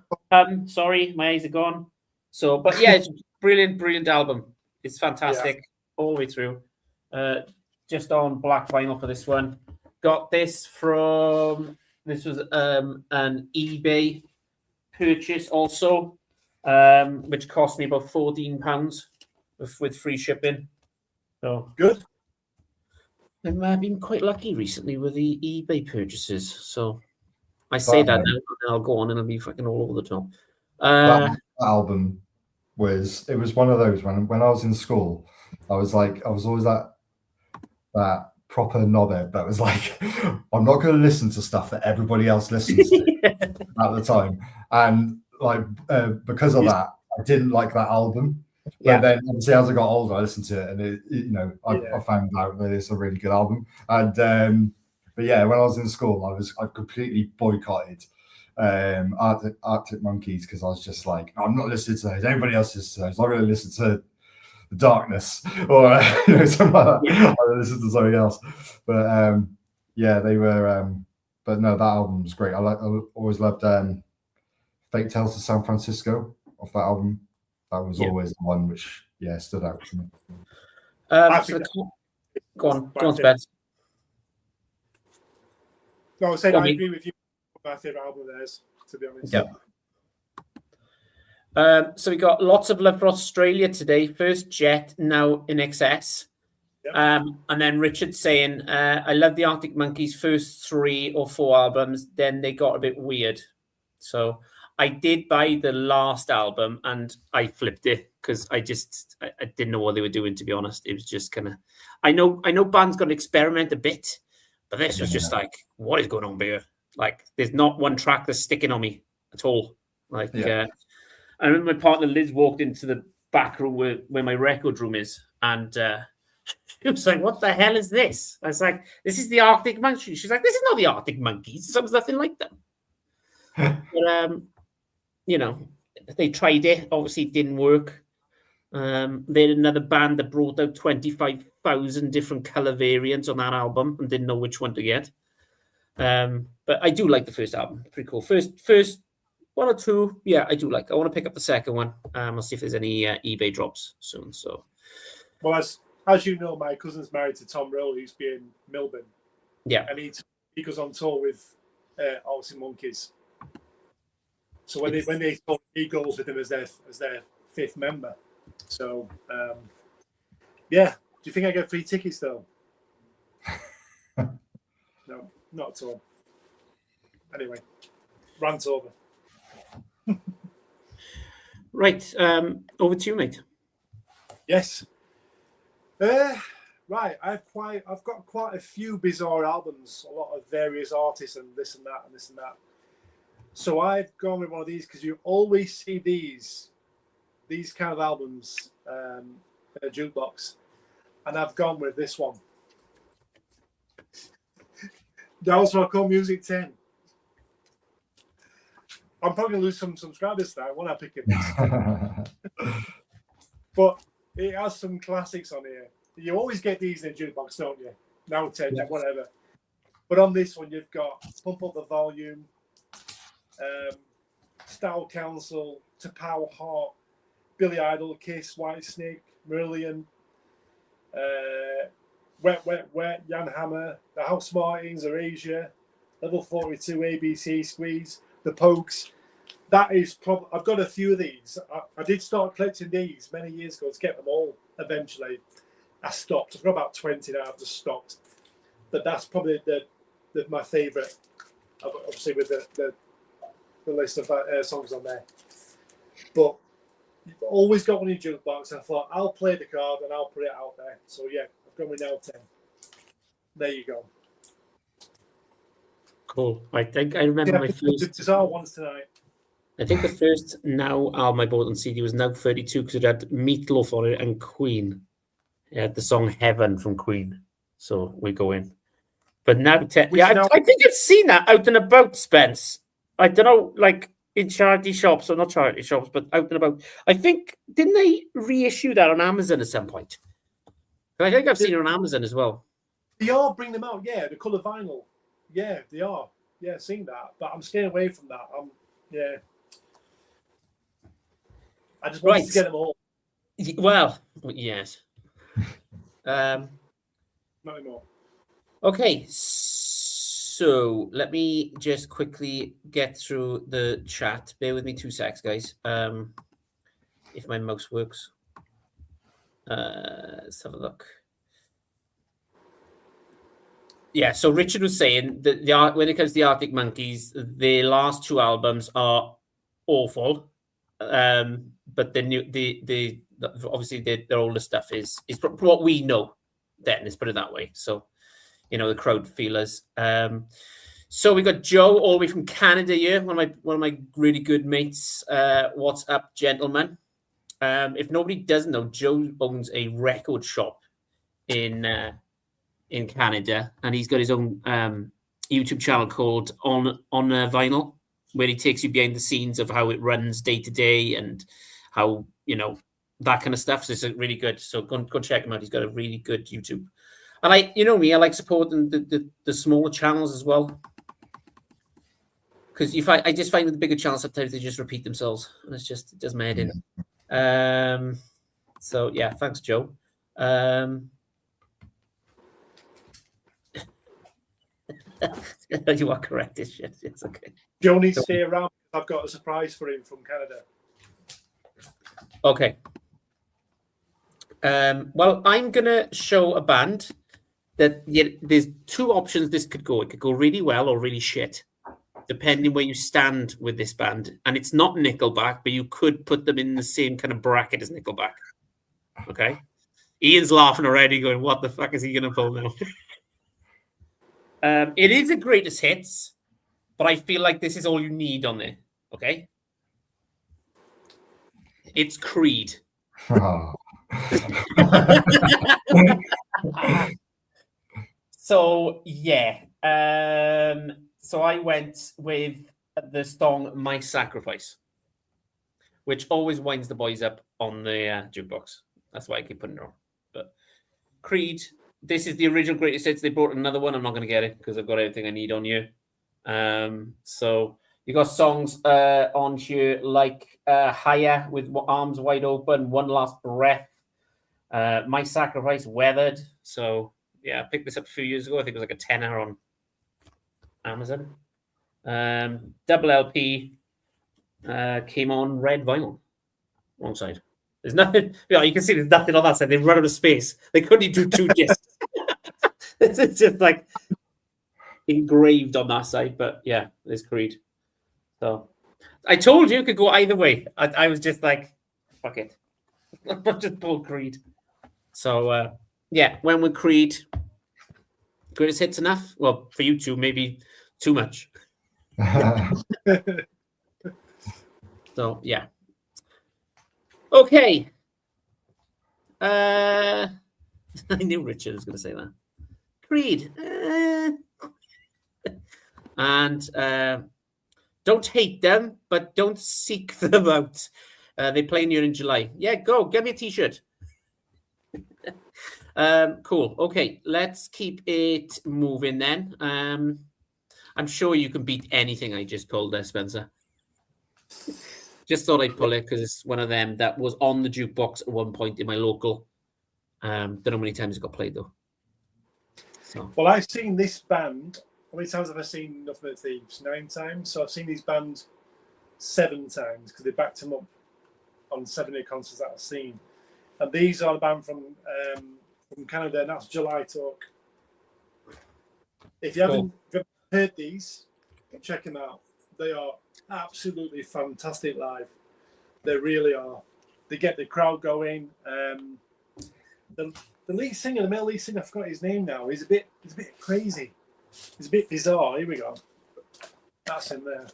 Sorry, my eyes are gone. So, but yeah, it's a brilliant album. It's fantastic all the way through. Just on black vinyl for this one. Got this from. This was an eBay purchase also, which cost me about £14 with free shipping. So good. I've been quite lucky recently with the eBay purchases. So I say that now, and I'll go on and it'll be fucking all over the top. That album was one of those when I was in school. I was always that proper knobhead that was like, I'm not going to listen to stuff that everybody else listens to at the time, and like because of that, I didn't like that album. But then obviously as I got older, I listened to it, and I found out that it's a really good album. And but yeah, when I was in school, I completely boycotted Arctic Monkeys because I was just like, I'm not listening to those. Everybody else listens to those. I'm not going to listen to The Darkness or something like that. I listen to something else. But yeah, they were. But no, that album's great. I always loved Fake Tales of San Francisco off that album. That was always the one which stood out for me. Go on, Spence. No, I was saying I agree with you. My favorite album of theirs, to be honest. Yeah. So we got Lots of Love for Australia today. First Jet, now In Excess. Yep. And then Richard saying, I love the Arctic Monkeys' first 3 or 4 albums. Then they got a bit weird. So I did buy the last album and I flipped it because I didn't know what they were doing, to be honest. It was just kind of... I know bands got to experiment a bit, but this was just like, what is going on here? Like, there's not one track that's sticking on me at all. Like, I remember my partner Liz walked into the back room where my record room is, and she was like, "What the hell is this?" I was like, "This is the Arctic Monkeys." She's like, "This is not the Arctic Monkeys. It sounds nothing like them." But they tried it. Obviously, it didn't work. They had another band that brought out 25,000 different color variants on that album and didn't know which one to get. But I do like the first album. Pretty cool. First one or two. Yeah, I do like. I want to pick up the second one. I'll see if there's any eBay drops soon. So, Well, as you know, my cousin's married to Tom Rowe, who's been in Melbourne, yeah, and he goes on tour with Arctic Monkeys. So when they tour, he goes with them as their fifth member. So yeah, do you think I get free tickets though? No, not at all. Anyway, rant over. right. Over to you, mate. Yes. Right, I've got quite a few bizarre albums, a lot of various artists and this and that and this and that. So I've gone with one of these because you always see these kind of albums in a jukebox, and I've gone with this one. Dallas Rock Music 10. I'm probably gonna lose some subscribers now when I pick it. But it has some classics on here. You always get these in a jukebox, don't you? Now 10, Yes. whatever. But on this one, you've got Pump Up the Volume, Style Council, To Power Heart, Billy Idol, Kiss, White Snake, Marillion, Wet, Wet, Wet, Jan Hammer, The House Martins, Erasure, Level 42, ABC, Squeeze, The Pogues. That is probably, I've got a few of these. I did start collecting these many years ago to get them all eventually. I stopped. I've got about 20 now. I've just stopped. But that's probably my favourite, obviously, with the list of songs on there. But you've always got one in your jukebox. I thought, I'll play the card and I'll put it out there. So, yeah, I've gone with now 10. There you go. Cool. I think I remember my first. Bizarre ones tonight. I think the first Now album I bought on CD was Now 32 because it had Meatloaf on it and Queen. It had the song Heaven from Queen. So we go in. But Now 10. Which Yeah, now- I think I've seen that out and about, Spence. I don't know, like in charity shops, or not charity shops, but out and about. I think, didn't they reissue that on Amazon at some point? I think I've seen it on Amazon as well. They are bringing them out, yeah, the colour vinyl. Yeah, they are. Yeah, I've seen that. But I'm staying away from that. Yeah. I just wanted Right. to get them all. Well, yes. Not anymore. Okay, so let me just quickly get through the chat. Bear with me 2 secs, guys. If my mouse works. Let's have a look. Yeah, so Richard was saying that when it comes to the Arctic Monkeys, their last two albums are awful. But the obviously their older stuff is what we know. Then let's put it that way. So, you know, the crowd feelers. So we got Joe all the way from Canada here. One of my really good mates. What's up, gentlemen? If nobody doesn't know, Joe owns a record shop in Canada, and he's got his own YouTube channel called On Vinyl, where he takes you behind the scenes of how it runs day to day and how, you know, that kind of stuff. So it's really good. So go check him out. He's got a really good YouTube. And you know me, I like supporting the smaller channels as well. Because I just find with the bigger channels, sometimes they just repeat themselves. And it does my head in. So yeah, thanks, Joe. You are correct. It's okay. Joe needs to stay around. I've got a surprise for him from Canada. Okay. Well, I'm gonna show a band that there's two options this could go. It could go really well or really shit, depending where you stand with this band. And it's not Nickelback, but you could put them in the same kind of bracket as Nickelback. Okay. Ian's laughing already, going, "What the fuck is he gonna pull now?" It is a greatest hits, but I feel like this is all you need on there. Okay. It's Creed. Oh. So yeah, so I went with the song "My Sacrifice," which always winds the boys up on the jukebox. That's why I keep putting it on. But Creed, this is the original greatest hits. They brought another one. I'm not going to get it because I've got everything I need on you. So You got songs on here like Higher with Arms Wide Open, One Last Breath, My Sacrifice, Weathered. So yeah, I picked this up a few years ago. I think it was like a tenner on Amazon. Double LP came on red vinyl. Wrong side. There's nothing. You can see there's nothing on that side. They've run out of space. They couldn't do 2 discs. It's just like engraved on that side. But yeah, there's Creed. So I told you it could go either way. I was just like, fuck it. I'll just pull Creed. So yeah, when with Creed, greatest hits enough? Well, for you two, maybe too much. So yeah. Okay. I knew Richard was going to say that. Creed. And don't hate them, but don't seek them out. They're playing here in July. Yeah, go. Get me a t-shirt. Cool. Okay, let's keep it moving then. I'm sure you can beat anything I just pulled there, Spencer. Just thought I'd pull it because it's one of them that was on the jukebox at one point in my local. Don't know how many times it got played though. So. Well, I've seen this band. How many times have I seen Nothing But Thieves? 9 times. So I've seen these bands 7 times because they backed them up on 7 concerts that I've seen. And these are the band from Canada, and that's July Talk. If you haven't heard these, check them out. They are absolutely fantastic live. They really are. They get the crowd going. The lead singer, the male lead singer, I forgot his name now. He's a bit crazy. He's a bit bizarre. Here we go. That's him there.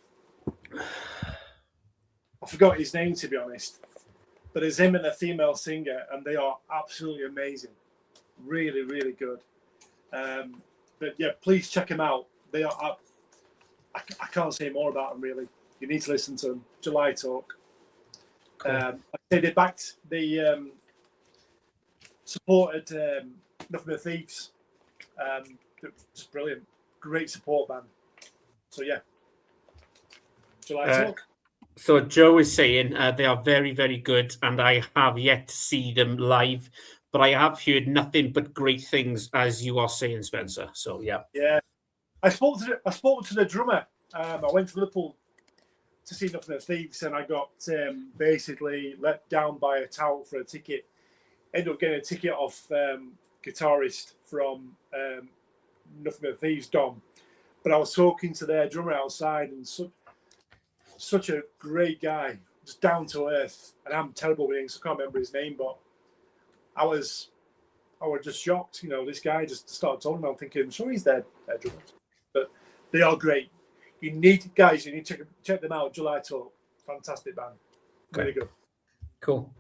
I forgot his name, to be honest. But it's him and a female singer, and they are absolutely amazing. Really, really good. But yeah, please check them out. They are. I can't say more about them really. You need to listen to them. July Talk. Cool. They backed. They supported Nothing But Thieves. Just brilliant. Great support band. So yeah, July Talk. So Joe is saying they are very, very good, and I have yet to see them live, but I have heard nothing but great things, as you are saying, Spencer. So yeah. Yeah, I spoke to the drummer. I went to Liverpool to see Nothing But Thieves, and I got basically let down by a tout for a ticket. Ended up getting a ticket off guitarist from Nothing But Thieves, Dom. But I was talking to their drummer outside, and such a great guy, just down to earth. And I'm terrible with names, so I can't remember his name, but I was just shocked. You know, this guy just started talking about, thinking, I'm sure he's their drummer. But they are great. You need to check them out. July Talk, fantastic band, really good. Cool.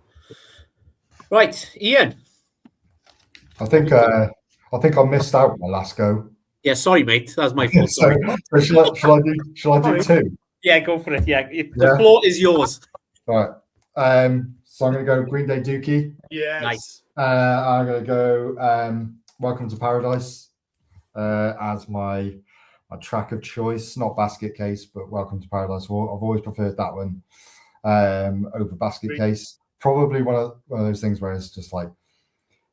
Right, Ian. I think I missed out my last go. Yeah, sorry, mate. That was my fault. So shall I do 2? Yeah, go for it. Yeah, the floor is yours. All right. So I'm going to go Green Day Dookie. Yes. Nice. I'm going to go Welcome to Paradise as my track of choice. Not Basket Case, but Welcome to Paradise. I've always preferred that one over Basket Case. Probably one of those things where it's just like, you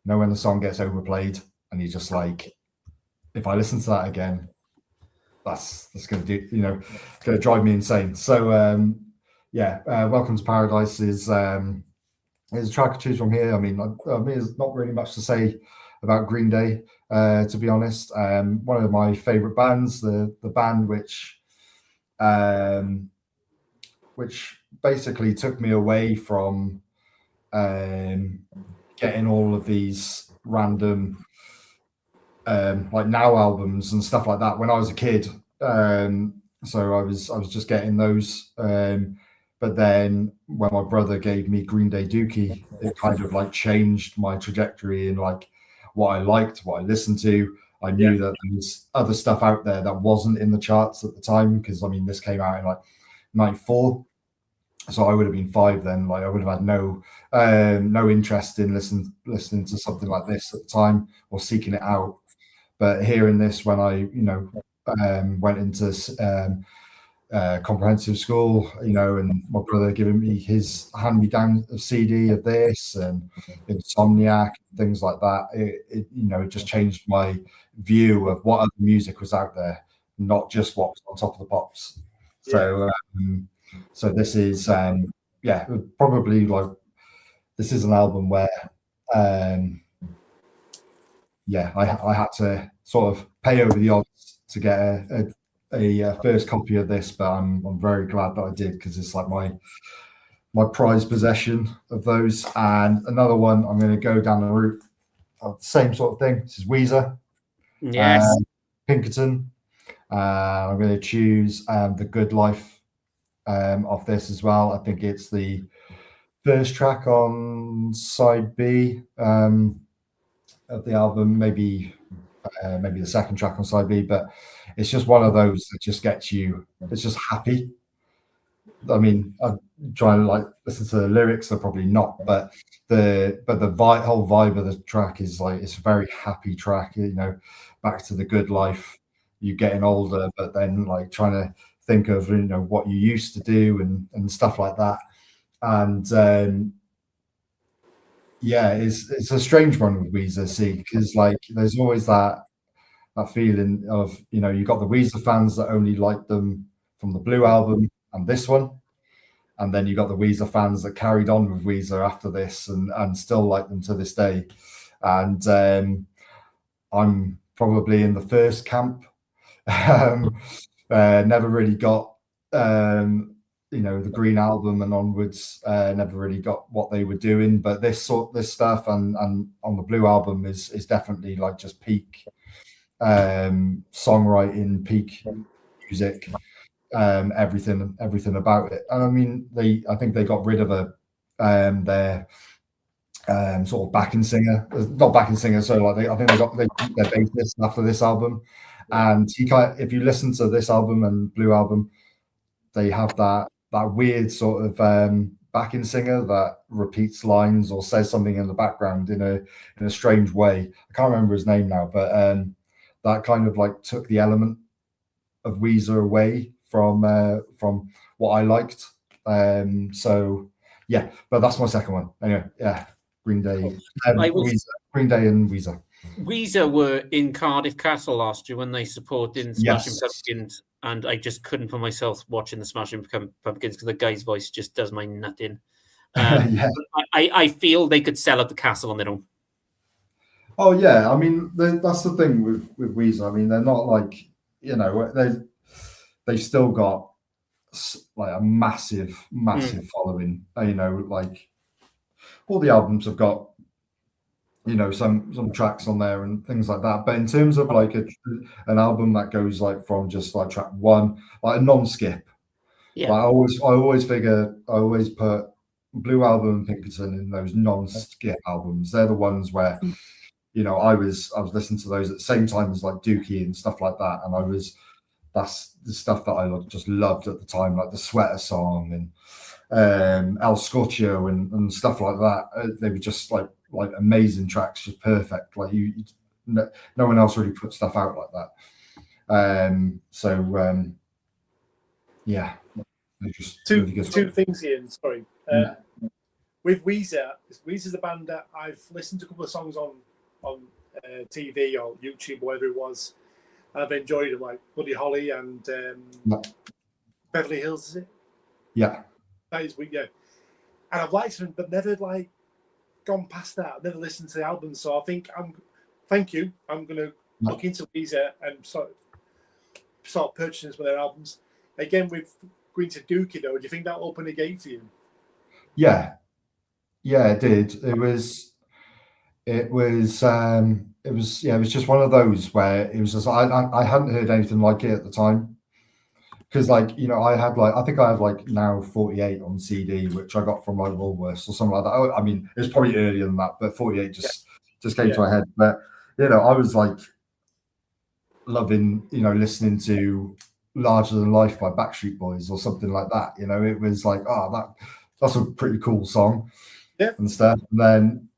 know, when the song gets overplayed and you just like, if I listen to that again, that's going to do, going to drive me insane. So Welcome to Paradise is a track to choose from here. I mean, there's not really much to say about Green Day, to be honest. One of my favorite bands, the band which basically took me away from getting all of these random like Now albums and stuff like that when I was a kid. So I was just getting those. But then when my brother gave me Green Day Dookie, it kind of like changed my trajectory in like what I liked, what I listened to. I knew that there was other stuff out there that wasn't in the charts at the time, because I mean this came out in like '94. So I would have been 5 then. Like I would have had no interest in listening to something like this at the time or seeking it out. But hearing this when I went into comprehensive school, and my brother giving me his hand-me-down CD of this and Insomniac, things like that. It just changed my view of what other music was out there, not just what was on Top of the Pops. So, so this is, probably like, this is an album where, I had to sort of pay over the odds to get a first copy of this, but I'm very glad that I did, because it's like my prized possession of those. And another one, I'm going to go down the route of the same sort of thing. This is Weezer. Yes. Pinkerton. I'm going to choose The Good Life of this as well. I think it's the first track on side B of the album, maybe the second track on side B, but it's just one of those that just gets you, it's just happy. I mean, I'm trying to like listen to the lyrics, they're probably not, but the whole vibe of the track is like, it's a very happy track, back to the good life, you getting older, but then like trying to think of what you used to do and stuff like that. And it's a strange one with Weezer, see, because like there's always that feeling of you got the Weezer fans that only like them from the Blue album and this one, and then you got the Weezer fans that carried on with Weezer after this and still like them to this day. And I'm probably in the first camp. Never really got the Green album and onwards, never really got what they were doing, but this stuff and on the Blue album is definitely like just peak songwriting, peak music, everything about it. And I mean, I think they got rid of their sort of backing singer, not backing singer, so like I think they got their bassist after this album. And if you listen to this album and Blue album, they have that weird sort of backing singer that repeats lines or says something in the background in a strange way. I can't remember his name now, but that kind of like took the element of Weezer away from what I liked. So yeah, but that's my second one. Anyway, yeah, Green Day, Green Day and Weezer. Weezer were in Cardiff Castle last year when they supported Smashing Pumpkins, and I just couldn't put myself watching the Smashing Pumpkins because the guy's voice just does my nut in. I feel they could sell out the castle on their own. Oh yeah, I mean that's the thing with Weezer. I mean they're not like they've still got like a massive following. Like all the albums have got some tracks on there and things like that. But in terms of like an album that goes like from just like track one, like a non-skip. Yeah. Like I always put Blue album and Pinkerton in those non-skip albums. They're the ones where I was listening to those at the same time as like Dookie and stuff like that, and that's the stuff that I just loved at the time, like the Sweater song and El Scorcho and stuff like that. They were just like amazing tracks, just perfect. Like no one else really put stuff out like that. Yeah. Just two things here. Sorry. With Weezer's a band that I've listened to a couple of songs on TV or YouTube, whatever it was, and I've enjoyed them, like Buddy Holly and Beverly Hills, is it? Yeah. That is weak, yeah. And I've liked them, but never like gone past that. I've never listened to the album, so I think thank you. I'm going to look into Weezer and start purchasing some of their albums. Again, with going to Dookie, though, do you think that opened a gate for you? Yeah, it did. It was just one of those where it was just I hadn't heard anything like it at the time. Because I think I have like now 48 on CD, which I got from like Woolworths or something like that. I mean, it was probably earlier than that, but 48 just came to my head. But I was like loving listening to Larger Than Life by Backstreet Boys or something like that. It was like, that's a pretty cool song, and stuff. And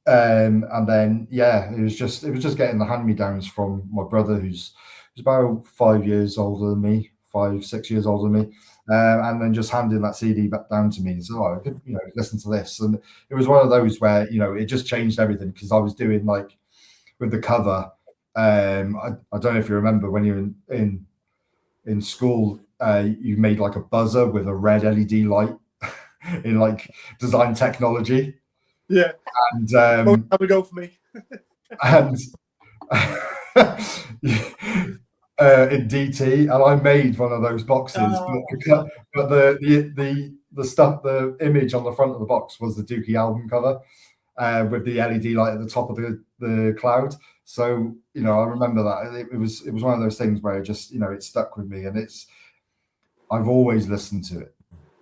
then it was just getting the hand-me-downs from my brother, who's about 5 years older than me. 5-6 years older than me, and then just handing that CD back down to me and said, "Oh, I could, listen to this." And it was one of those where it just changed everything, because I was doing like with the cover. I don't know if you remember when you were in school, you made like a buzzer with a red LED light in like design technology. Yeah, and have a go for me. and in DT, and I made one of those boxes, but the stuff, the image on the front of the box was the Dookie album cover, with the LED light at the top of the cloud. So I remember that it was one of those things where it just it stuck with me, and I've always listened to it.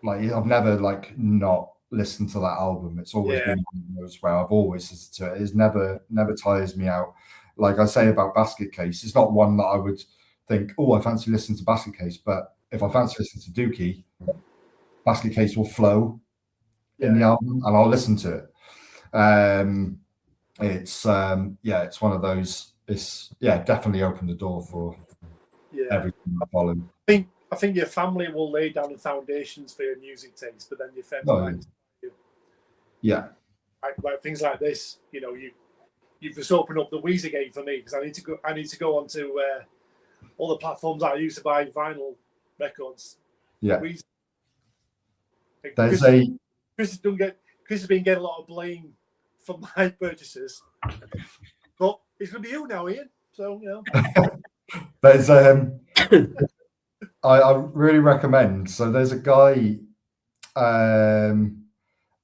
Like, I've never like not listened to that album. It's always been one of those where I've always listened to it. It's never tires me out. Like I say about Basket Case, it's not one that I would think, oh, I fancy listening to Basket Case, but if I fancy listening to Dookie, Basket Case will flow in the album, and I'll listen to it. It's one of those. It's definitely opened the door for everything that followed. I think your family will lay down the foundations for your music taste, but then your family, like things like this, you've just opened up the Weezer game for me, because I need to go onto all the platforms I used to buy vinyl records. Yeah, Weezer. Chris has been getting a lot of blame for my purchases, but it's going to be you now, Ian. So there's I really recommend. So there's a guy on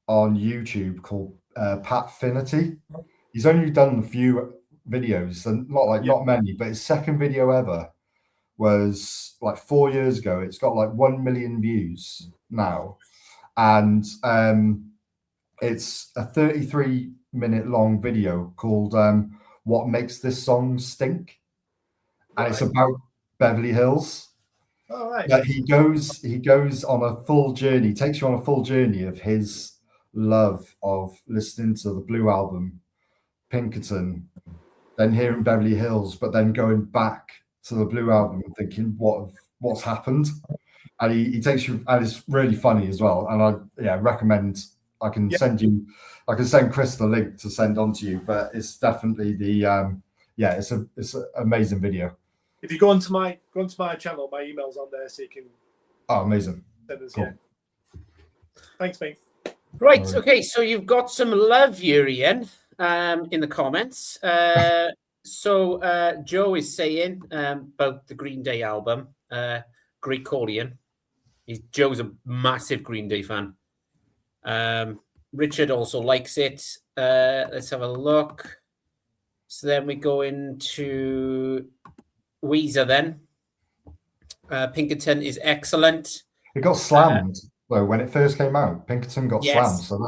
YouTube called Pat Finity. He's only done a few videos, and not many, but his second video ever was like 4 years ago. It's got like 1 million views now, and it's a 33-minute long video called "What Makes This Song Stink," and it's about Beverly Hills. All right. But he goes on a full journey, takes you on a full journey of his love of listening to the Blue album, Pinkerton, then hearing Beverly Hills, but then going back to the Blue album and thinking, what's happened? And he takes you, and it's really funny as well. And I recommend. I can send Chris the link to send on to you, but it's definitely it's an amazing video. If you go onto my channel, my email's on there, so you can. Oh, amazing! Send us, cool. Thanks, mate. Right. Okay. So you've got some love here, Ian, in the comments. So Joe is saying about the Green Day album. Great call, Ian. Joe's a massive Green Day fan. Richard also likes it. Let's have a look. So then we go into Weezer then. Pinkerton is excellent. It got slammed though when it first came out. Pinkerton got slammed, so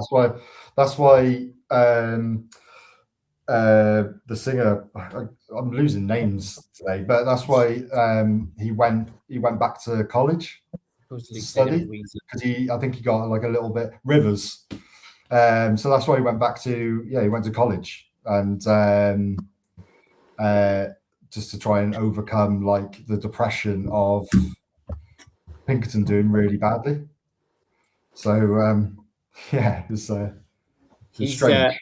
that's why the singer, I'm losing names today, but that's why he went back to college to study, because I think he got like a little bit Rivers. So that's why he went back to he went to college, and just to try and overcome like the depression of Pinkerton doing really badly. So it's strange.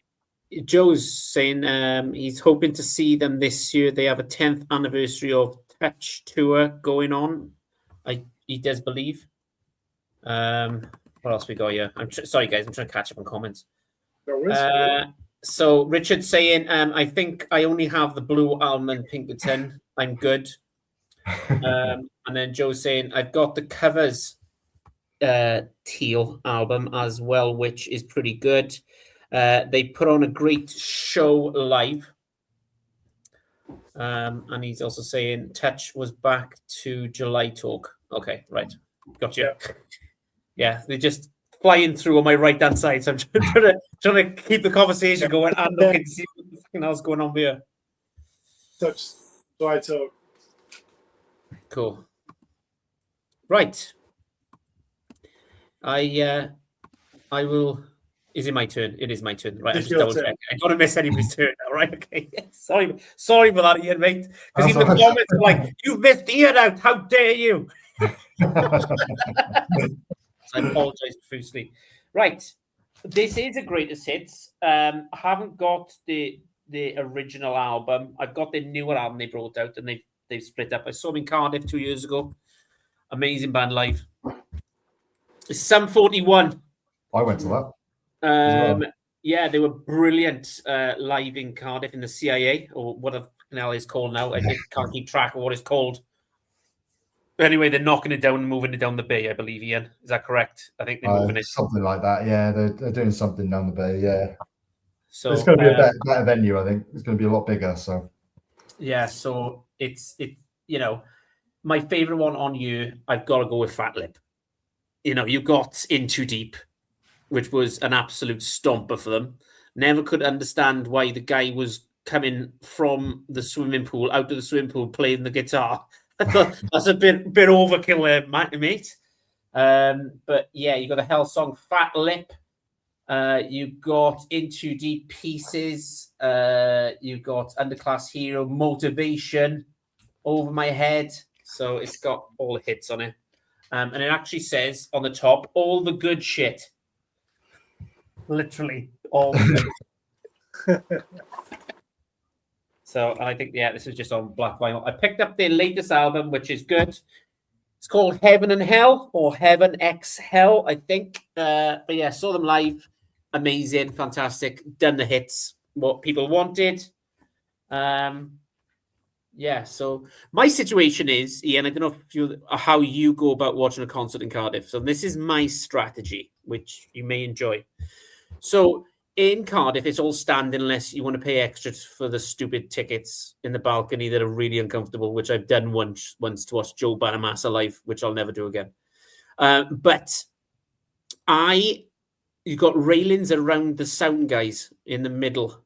Joe's saying he's hoping to see them this year. They have a 10th anniversary of Touch tour going on. He does believe. What else we got here? Sorry, guys. I'm trying to catch up on comments. So Richard's saying, I think I only have the Blue album and Pinkerton. I'm good. And then Joe's saying, I've got the Covers Teal album as well, which is pretty good. They put on a great show live. And he's also saying Touch was back to July talk. Okay, right. Gotcha. Yeah, they're just flying through on my right-hand side. So I'm trying to keep the conversation going and looking to see what else going on here. Touch, July talk. Cool. Right. I will. Is it my turn? It is my turn. Right. I'm just double checking. I don't want to miss anybody's turn now, right? Okay. Sorry for that, Ian, mate. Because even the comments are like, you've missed Ian out. How dare you? So I apologize profusely. Right. This is a greatest hits. I haven't got the original album. I've got the newer album they brought out, and they've split up. I saw them in Cardiff 2 years ago. Amazing band live. It's Sum 41. I went to that. Um, yeah, they were brilliant live in Cardiff in the CIA, or what the hell it's called now. I can't keep track of what it's called. Anyway, they're knocking it down and moving it down the bay, I believe, Ian. Is that correct? I think they're moving it. Something like that. Yeah, they're doing something down the bay. Yeah. So it's going to be a better venue, I think. It's going to be a lot bigger. So yeah, so my favorite one on you, I've got to go with Fat Lip. You got In Too Deep, which was an absolute stomper for them. Never could understand why the guy was coming from the swimming pool, out of the swimming pool, playing the guitar. I thought that's a bit overkill there, mate. But yeah, you got the Hell song Fat Lip. You got In Too Deep Pieces. You got Underclass Hero, Motivation, Over My Head. So it's got all the hits on it. And it actually says on the top, all the good shit. Literally all the good. So I think, this is just on black vinyl. I picked up their latest album, which is good. It's called Heaven and Hell, or Heaven X Hell, I think. But yeah, saw them live. Amazing, fantastic. Done the hits, what people wanted. So my situation is, Ian, I don't know how you go about watching a concert in Cardiff. So this is my strategy, which you may enjoy. So in Cardiff, it's all standing unless you want to pay extra for the stupid tickets in the balcony that are really uncomfortable, which I've done once to watch Joe Bonamassa live, which I'll never do again. But you got railings around the sound guys in the middle.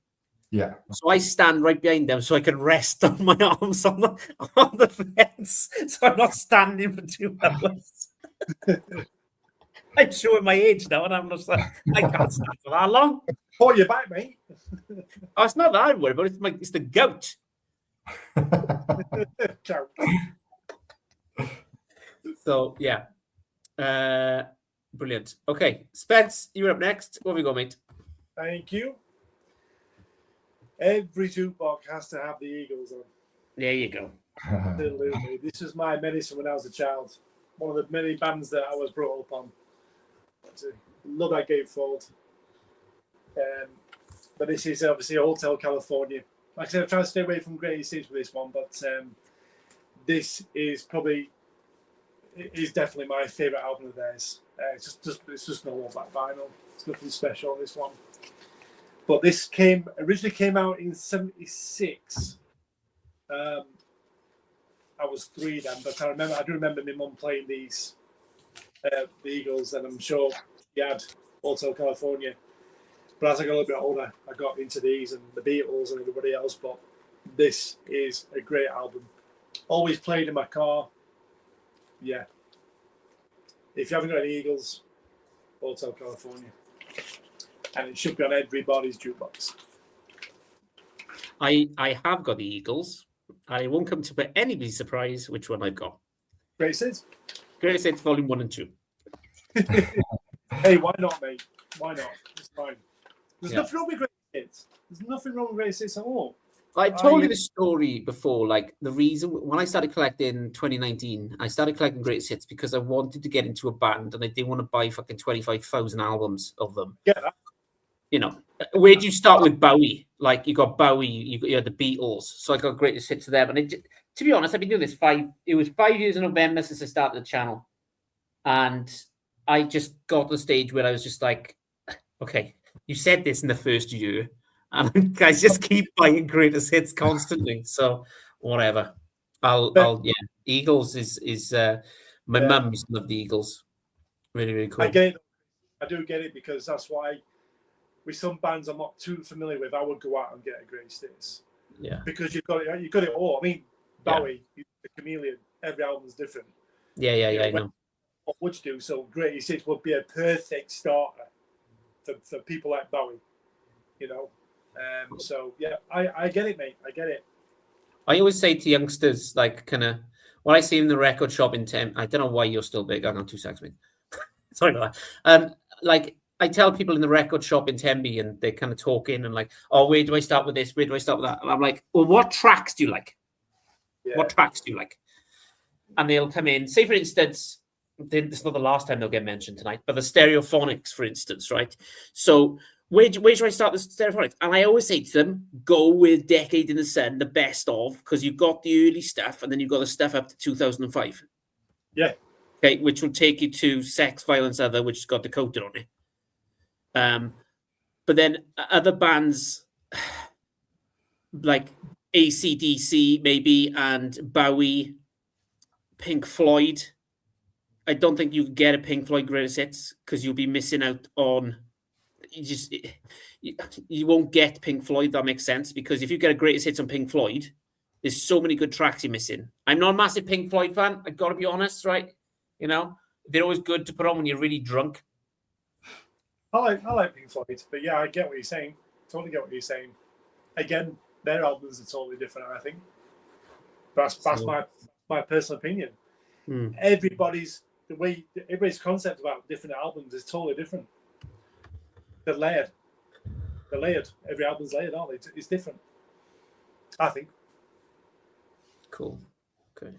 Yeah. So I stand right behind them so I can rest on my arms on the fence. So I'm not standing for 2 hours. I'm showing my age now, and I'm just like, I can't stand for that long. Hold your back, mate. Oh, it's not that I'm worried about. It's the goat. So yeah, brilliant. Okay, Spence, you're up next. What have we got, mate? Thank you. Every jukebox has to have the Eagles on. There you go. Absolutely. This was my medicine when I was a child. One of the many bands that I was brought up on. Love that gatefold. But this is obviously Hotel California. Like I said, I'm trying to stay away from greatest hits with this one, but this is definitely my favourite album of theirs. It's just normal black vinyl. It's nothing special on this one. But this originally came out in '76. I was 3 then, but I do remember my mum playing these, the Eagles, and I'm sure he had Hotel California. But as I got a little bit older, I got into these and the Beatles and everybody else. But this is a great album. Always played in my car. Yeah. If you haven't got any Eagles, Hotel California. And it should be on everybody's jukebox. I have got the Eagles. I won't come to anybody's surprise which one I've got. Greatest Hits? Greatest Hits Volume 1 and 2. Hey, why not, mate? Why not? It's fine. There's nothing wrong with Greatest Hits. There's nothing wrong with Greatest Hits at all. I told you the story before. Like, the reason when I started collecting 2019, I started collecting greatest hits because I wanted to get into a band and I didn't want to buy fucking 25,000 albums of them. Get that. Where do you start with Bowie? Like, you got Bowie, you had the Beatles. So I got greatest hits of them. And to be honest, I've been doing this it was 5 years in November since I started the channel. And I just got to the stage where I was just like, okay, you said this in the first year. And guys just keep buying greatest hits constantly. So whatever. Eagles is my mum used to love the Eagles. Really, really cool. I get it. I do get it because that's why with some bands I'm not too familiar with, I would go out and get a greatest hits. Yeah. Because you've got it all. I mean, Bowie, the Chameleon, every album's different. Yeah, I know. What would you do? So greatest hits would be a perfect starter for people like Bowie. So yeah, I get it, mate. I get it. I always say to youngsters, like, kind of, When I see him in the record shop in Tem, I don't know why you're still big. Hang on 2 seconds, mate. Sorry about that. Like I tell people in the record shop in Tembe, and they kind of talk in and like, oh, where do I start with this? Where do I start with that? And I'm like, well, what tracks do you like? Yeah. What tracks do you like? And they'll come in. Say, for instance, this is not the last time they'll get mentioned tonight, but the Stereophonics, for instance, right? So where do I start the Stereophonics? And I always say to them, go with Decade in the Sun, the best of, because you've got the early stuff, and then you've got the stuff up to 2005. Yeah. Okay, which will take you to Sex, Violence, Other, which has got Dakota on it. But then other bands like AC/DC maybe, and Bowie, Pink Floyd. I don't think you could get a Pink Floyd greatest hits because you'll be missing out on. You won't get Pink Floyd. That makes sense, because if you get a greatest hits on Pink Floyd, there's so many good tracks you're missing. I'm not a massive Pink Floyd fan. I got to be honest, right? You know, they're always good to put on when you're really drunk. I like Pink Floyd, but yeah, I get what you're saying. Totally get what you're saying. Again, their albums are totally different, I think. That's my personal opinion. Everybody's concept about different albums is totally different. They're layered. Every album's layered, aren't they? It's different, I think. Cool. Okay.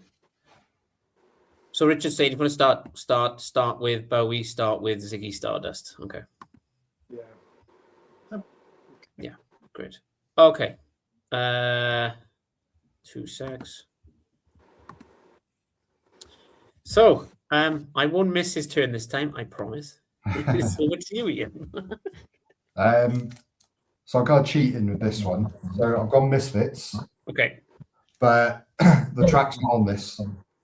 So Richard said, "You want to start with Bowie, start with Ziggy Stardust." Okay. Yeah. Yeah. Great. Okay. 2 secs. So, I won't miss his turn this time. I promise. It's over to you, Ian. So I've got cheating with this one. So I've gone Misfits. Okay. But the track's not on this.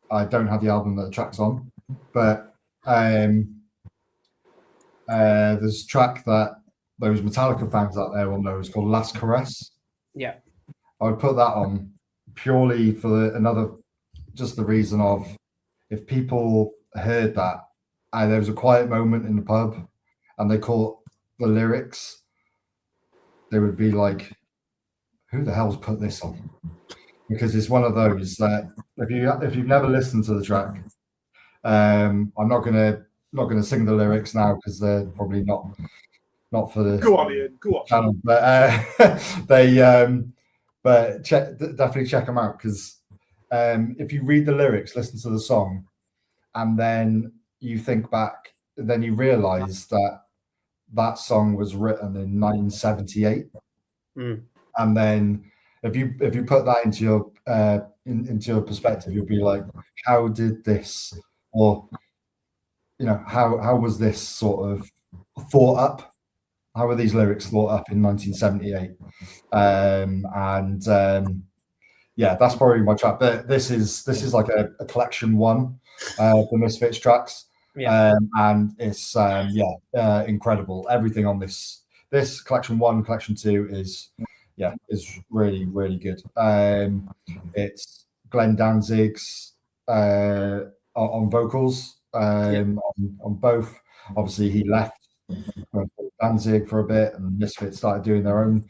I don't have the album that the track's on. But there's a track that those Metallica fans out there will know. It's called Last Caress. Yeah. I would put that on purely for just the reason of, if people heard that and there was a quiet moment in the pub and they caught the lyrics, they would be like, who the hell's put this on? Because it's one of those that if you've never listened to the track, I'm not gonna sing the lyrics now because they're probably not for the Go on, Ian. Go on. channel, but definitely check them out, because if you read the lyrics, listen to the song, and then you think back, then you realise that song was written in 1978, and then if you put that into your perspective, you'll be like, how did this, or how was this sort of thought up? How were these lyrics thought up in 1978? Yeah, that's probably my track. But this is like a collection one for Misfits tracks. Yeah. And it's incredible. Everything on this collection one, collection two is really, really good. It's Glenn Danzig's on vocals on both. Obviously, he left Danzig for a bit, and Misfits started doing their own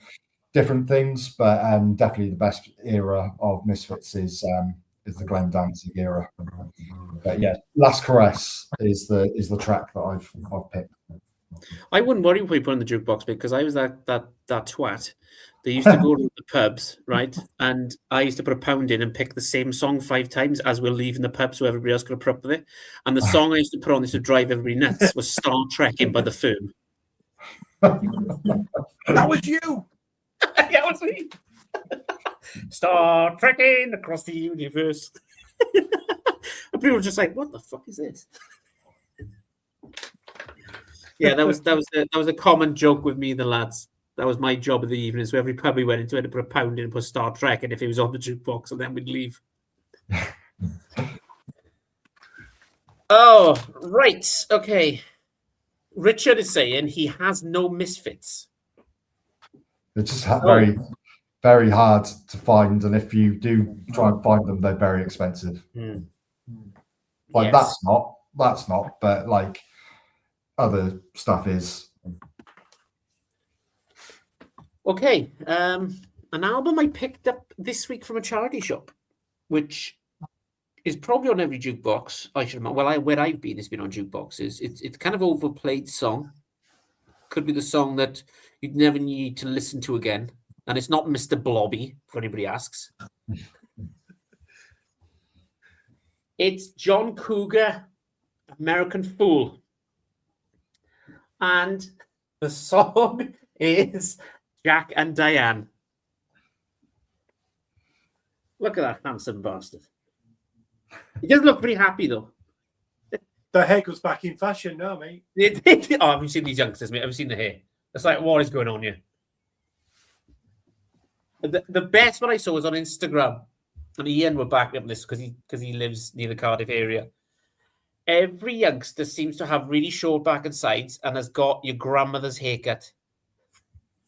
different things, but definitely the best era of Misfits is the Glenn Danzig era. But yeah, Last Caress is the track that I've picked. I wouldn't worry if we put in the jukebox, because I was that twat. They used to go to the pubs, right? And I used to put a pound in and pick the same song 5 times as we're leaving the pub, so everybody else could put up with it. And the song I used to put on this to drive everybody nuts was Star Trekking by The Firm. That was you. Yeah, that was me. Star Trekking across the universe. And people were just like, "What the fuck is this?" Yeah, that was a common joke with me and the lads. That was my job of the evening. So every pub we went into, I had to put a pound in and put Star Trek, and if it was on the jukebox, and then we'd leave. Oh, right. Okay. Richard is saying he has no Misfits. They're just very, very hard to find, and if you do try and find them, they're very expensive. Like Yes. that's not, but like other stuff is. Okay, an album I picked up this week from a charity shop, which is probably on every jukebox. I should remember. Well, where I've been, it's been on jukeboxes. It's kind of overplayed song. Could be the song that you'd never need to listen to again. And it's not Mr. Blobby, if anybody asks. It's John Cougar, American Fool. And the song is Jack and Diane. Look at that handsome bastard. He doesn't look pretty happy, though. The haircut's back in fashion now, mate. Oh, have you seen these youngsters, mate? Have you seen the hair? It's like, what is going on here? The best one I saw was on Instagram. And Ian will back me up this because he lives near the Cardiff area. Every youngster seems to have really short back and sides and has got your grandmother's haircut.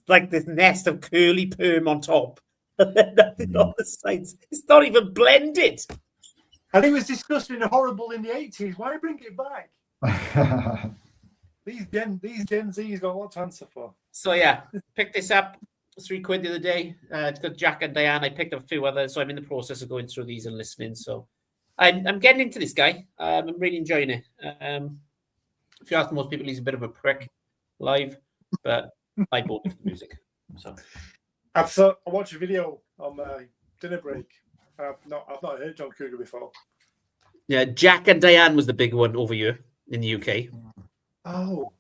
Like this nest of curly perm on top. And then nothing on the sides. It's not even blended. And it was disgusting and horrible in the 80s. Why bring it back? These Gen Z's got a lot to answer for. So yeah, picked this up. £3 the other day. It's got Jack and Diane. I picked up a few others, so I'm in the process of going through these and listening. So I'm getting into this guy. I'm really enjoying it. If you ask most people, he's a bit of a prick live, but I bought the music. So I watched a video on my dinner break. I've not heard John Cougar before. Yeah, Jack and Diane was the big one over here in the UK. Oh,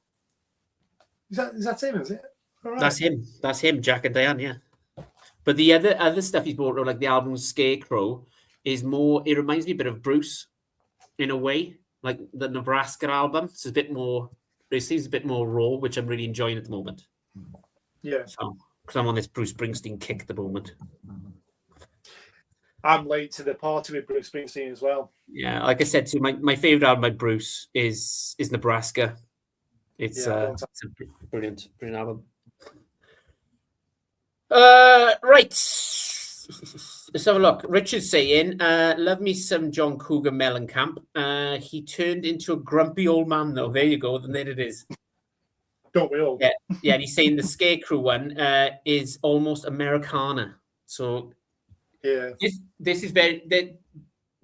is that him? Is it? All right. That's him. Jack and Diane. Yeah. But the other stuff he's brought, like the album Scarecrow, is more. It reminds me a bit of Bruce, in a way, like the Nebraska album. It's a bit more. It seems a bit more raw, which I'm really enjoying at the moment. Yeah. So, because I'm on this Bruce Springsteen kick at the moment. I'm late to the party with Bruce Springsteen as well. Yeah, like I said to you, my favorite album by Bruce is Nebraska. It's a brilliant album. Right. Let's have a look. Richard's saying, love me some John Cougar Mellencamp. He turned into a grumpy old man, though. There you go. Then there it is. Don't we all? Yeah. And he's saying the Scarecrow one is almost Americana. So yeah, this is very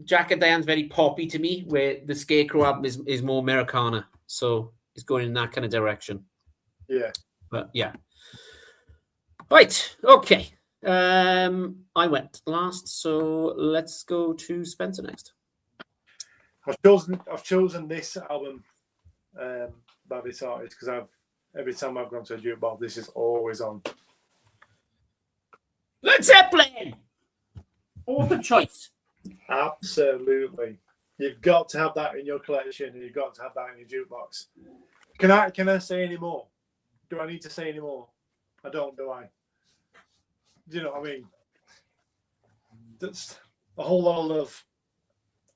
Jack and Diane's very poppy to me, where the Scarecrow album is more Americana. So it's going in that kind of direction. Yeah. But yeah. Right. Okay. I went last, so let's go to Spencer next. I've chosen this album by this artist because every time I've gone to a jukebox, this is always on. Led Zeppelin. Author choice. Absolutely. You've got to have that in your collection, and you've got to have that in your jukebox. Can I say any more? Do I need to say any more? I don't, do I? Do you know what I mean? That's a whole lot of.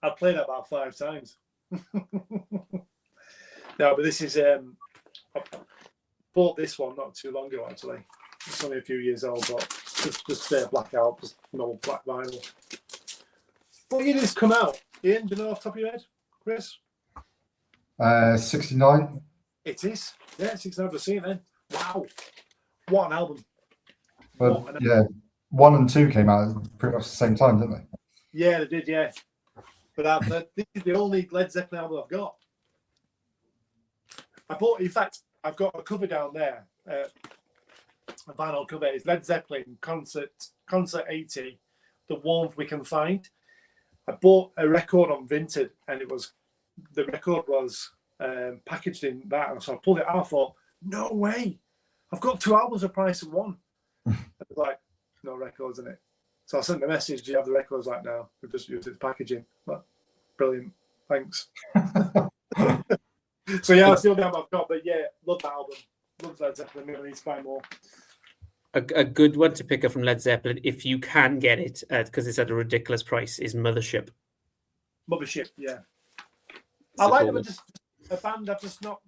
I played that about 5 times. No, but this is. I bought this one not too long ago. Actually, it's only a few years old, but just blackout, just no black vinyl. What year did this come out? Ian, do you know off the top of your head, Chris? 69. It is. Yeah, 69. I've seen it then. Wow, what an album! But yeah, 1 and 2 came out at pretty much the same time, didn't they? Yeah, they did. Yeah, but this is the only Led Zeppelin album I've got. In fact, I've got a cover down there. A vinyl cover is Led Zeppelin Concert 80, The Warmth We Can Find. I bought a record on Vinted, and the record was packaged in that, and so I pulled it out. I thought, no way, I've got 2 albums the price of one. I was like, no records in it. So I sent the message, do you have the records right now? We've just used it packaging. But brilliant, thanks. So yeah, that's the only album I've got, but yeah, love that album. Love Led Zeppelin. Maybe I need to buy more. A good one to pick up from Led Zeppelin, if you can get it, because it's at a ridiculous price, is Mothership. Mothership, yeah. I like them, just a band I've just not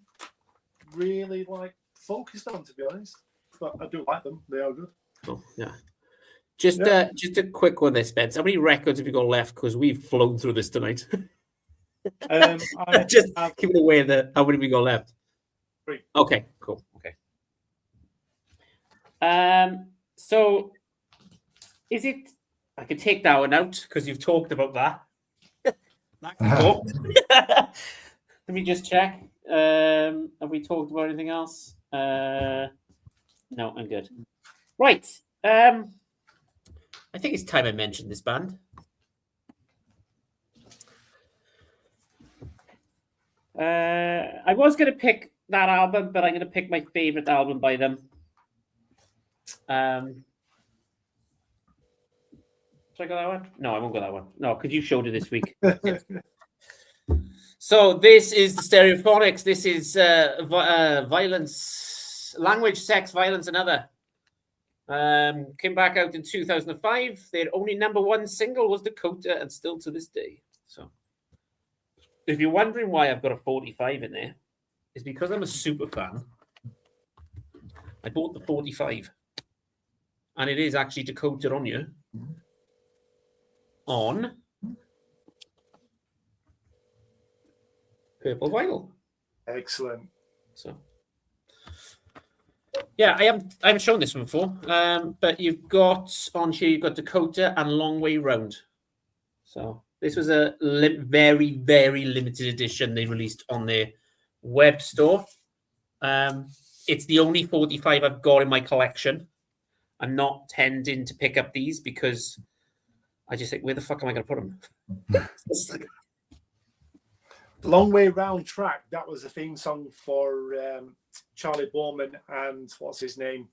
really focused on, to be honest. But I do like them; they are good. Oh yeah. Just a quick one there, Spence. How many records have you got left? Because we've flown through this tonight. Just giving away how many we got left. 3. Okay, cool. Okay. So is it? I can take that one out because you've talked about that. Cool. Let me just check. Have we talked about anything else? No, I'm good. Right. I think it's time I mentioned this band. I was going to pick that album, but I'm going to pick my favorite album by them. Should I go that one? No, I won't go that one. No, because you showed it this week. So this is the Stereophonics. This is Violence, Language, Sex, Violence, and Other. Came back out in 2005. Their only #1 single was Dakota, and still to this day. So if you're wondering why I've got a 45 in there, it's because I'm a super fan. I bought the 45. And it is actually Dakota on you. On purple vinyl. Excellent. So yeah, I haven't shown this one before. But you've got on here, you've got Dakota and Long Way Round. So this was a very, very limited edition they released on their web store. It's the only 45 I've got in my collection. I'm not tending to pick up these because I just think, where the fuck am I going to put them? Long Way Round track, that was the theme song for Charlie Borman and what's his name?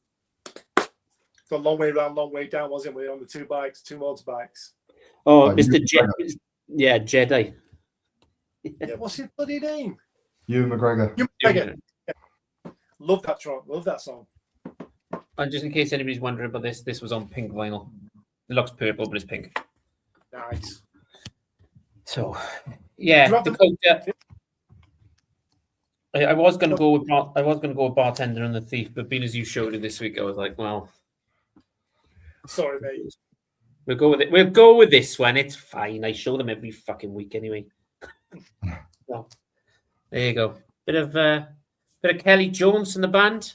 The Long Way Round, Long Way Down, wasn't it? On the two motorbikes. Oh, Mr. Jedi. Yeah, Jedi. Yeah, what's his bloody name? Ewan McGregor. Ewan McGregor. Yeah. Love that track. Love that song. And just in case anybody's wondering about this was on pink vinyl. It looks purple, but it's pink. Nice. So, yeah, Dakota. I was going to go with Bartender and the Thief, but being as you showed it this week, I was like, well, sorry, mate. We'll go with it. We'll go with this one. It's fine. I show them every fucking week anyway. So, there you go. Bit of Kelly Jones in the band.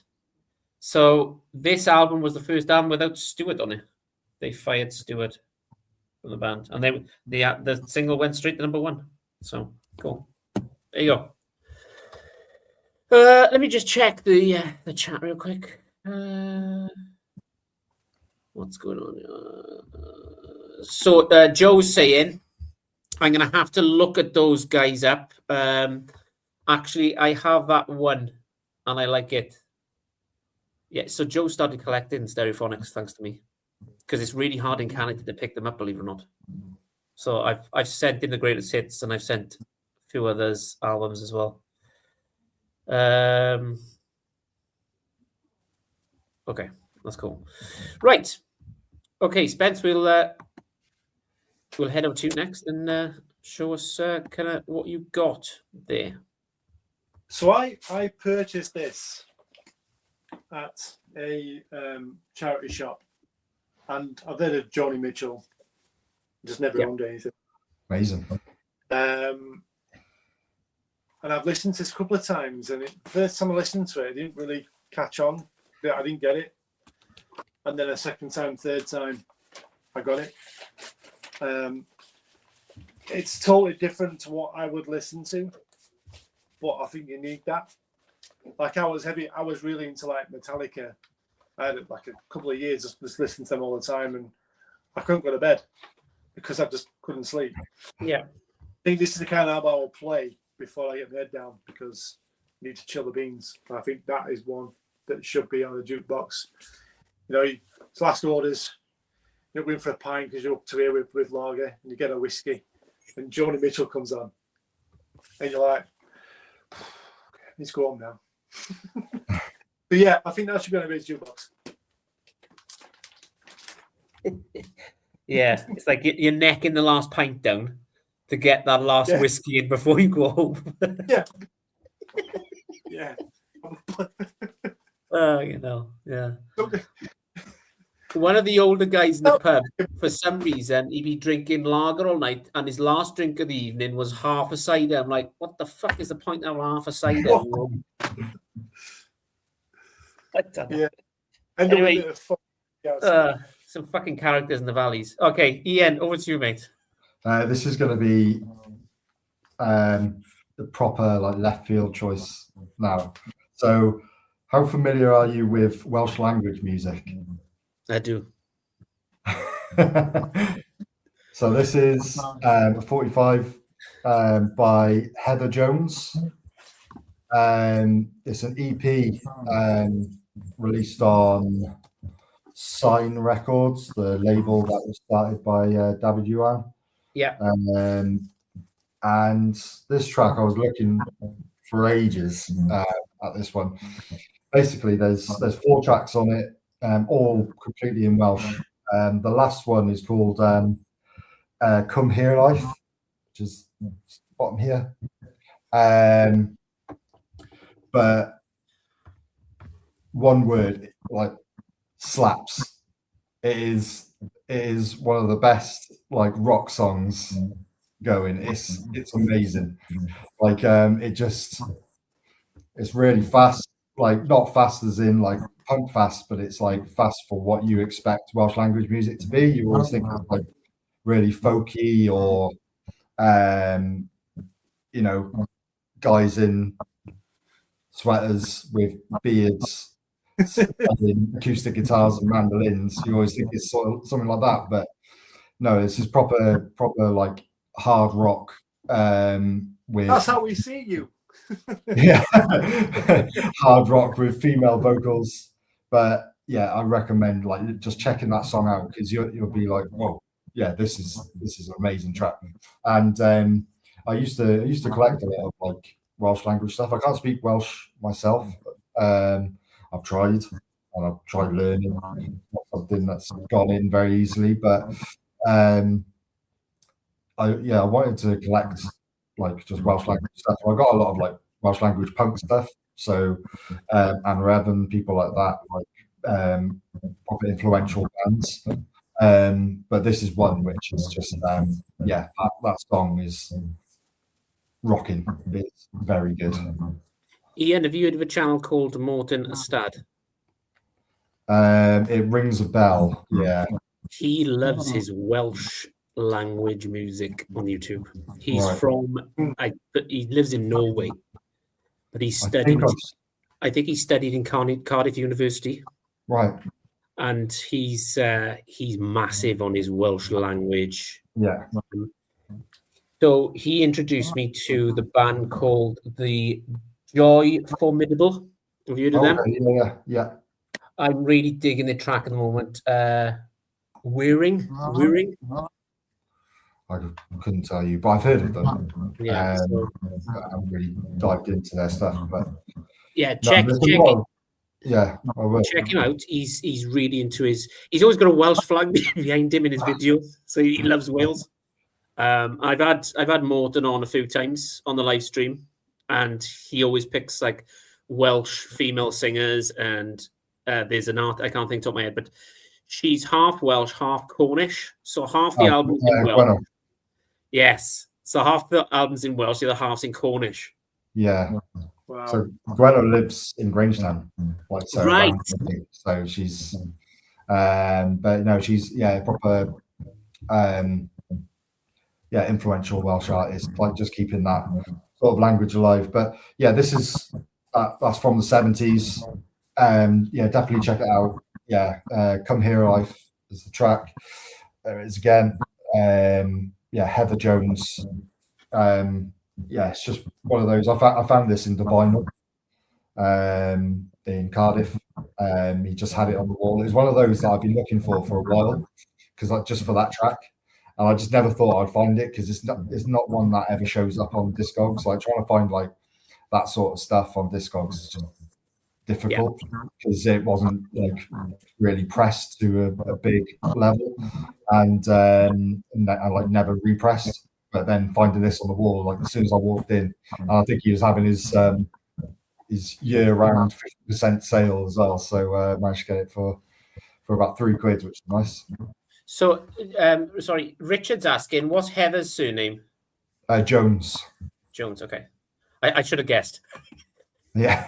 So this album was the first album without Stewart on it. They fired Stewart from the band, and the single went straight to #1. So cool. There you go. Let me just check the chat real quick. What's going on? So Joe's saying I'm going to have to look at those guys up. Actually, I have that one, and I like it. Yeah, so Joe started collecting Stereophonics thanks to me, because it's really hard in Canada to pick them up, believe it or not. So I've sent in the greatest hits, and I've sent a few others albums as well. Okay, that's cool. Right. Okay, Spence, we'll head over to you next and show us kind of what you got there. So I purchased this at a charity shop, and I've heard of Joni Mitchell. Just never owned anything. Amazing. And I've listened to this a couple of times, and the first time I listened to it, I didn't really catch on. I didn't get it. And then a second time, third time, I got it. It's totally different to what I would listen to, but I think you need that. Like I was really into like Metallica. I had like a couple of years just listening to them all the time, and I couldn't go to bed because I just couldn't sleep. Yeah. I think this is the kind of album I will play before I get my head down because I need to chill the beans. And I think that is one that should be on the jukebox. You know, it's last orders. You're going for a pint because you're up to here with lager, and you get a whiskey, and Joni Mitchell comes on, and you're like, let's go home now. But yeah, I think that should be on a jukebox. Yeah, it's like you're necking the last pint down to get that last whiskey in before you go home. Yeah. Yeah. You know, yeah. One of the older guys in the pub, for some reason, he'd be drinking lager all night, and his last drink of the evening was half a cider. I'm like, what the fuck is the point of half a cider? I don't know. Yeah. Anyway, some fucking characters in the valleys. Okay, Ian, over to you, mate. This is going to be the proper like left field choice now. So, how familiar are you with Welsh language music? I do. So this is a 45 by Heather Jones. It's an EP released on Sign Records, the label that was started by David Yuan. Yeah. And this track, I was looking for ages at this one. Basically, there's 4 tracks on it, all completely in Welsh. The last one is called Come Here Life, which is bottom here. But one word, like, slaps. It is one of the best like rock songs going. It's amazing. Like it's really fast, like not fast as in like punk fast, but it's like fast for what you expect Welsh language music to be. You always think of like really folky or you know, guys in sweaters with beards playing acoustic guitars and mandolins. You always think it's sort of something like that, but no, this is proper like hard rock with That's how we see you. yeah, hard rock with female vocals. But yeah, I recommend like just checking that song out because you'll be like, whoa, yeah, this is an amazing track. And I used to collect a lot of like Welsh language stuff. I can't speak Welsh myself. I've tried and I've tried learning. Not something that's gone in very easily, but I wanted to collect like just Welsh language stuff. I got a lot of like Welsh language punk stuff. So Anne Revan, people like that, like probably influential bands. But this is one which is just that song is rocking. It's very good. Ian, have you heard of a channel called Morton Astad? It rings a bell. Yeah. He loves his Welsh language music on YouTube. He's Right. from he lives in Norway, but he I studied. think I think he studied in Cardiff University, right. and he's massive on his Welsh language. Yeah. So he introduced me to the band called the Joy Formidable. Have you heard of them? Okay, yeah. I'm really digging the track at the moment. Wearing. I couldn't tell you, but I've heard of them. Yeah. I haven't really dived into their stuff, but Yeah, no, check there's a lot of- yeah, I will. check him out. He's really into he's always got a Welsh flag behind him in his videos, so he loves Wales. I've had Morton on a few times on the live stream, and he always picks like Welsh female singers, and there's an art I can't think top of my head, but she's half Welsh, half Cornish, so half the album's in Welsh. Gwenno. Yes, so half the album's in Welsh, the other half's in Cornish. Yeah. Wow. So Gwenno lives in Grangetown, like so. Right. So she's, but no, she's proper, influential Welsh artist, like just keeping that sort of language alive. But yeah, this is that's from the 70s. Definitely check it out. Yeah, Come Here Life is the track. There it is again. Heather Jones. It's just one of those. I found this in the vinyl in Cardiff. He just had it on the wall. It's one of those that I've been looking for a while because just for that track, and I just never thought I'd find it because it's not one that ever shows up on Discogs. Like trying to find like that sort of stuff on Discogs is just difficult because it wasn't like really pressed to a big level, and like never repressed. But then finding this on the wall, like as soon as I walked in, and I think he was having his year-round 50% sale as well, so managed to get it for about £3, which is nice. So, sorry, Richard's asking, what's Heather's surname? Jones. Jones. Okay, I should have guessed. Yeah.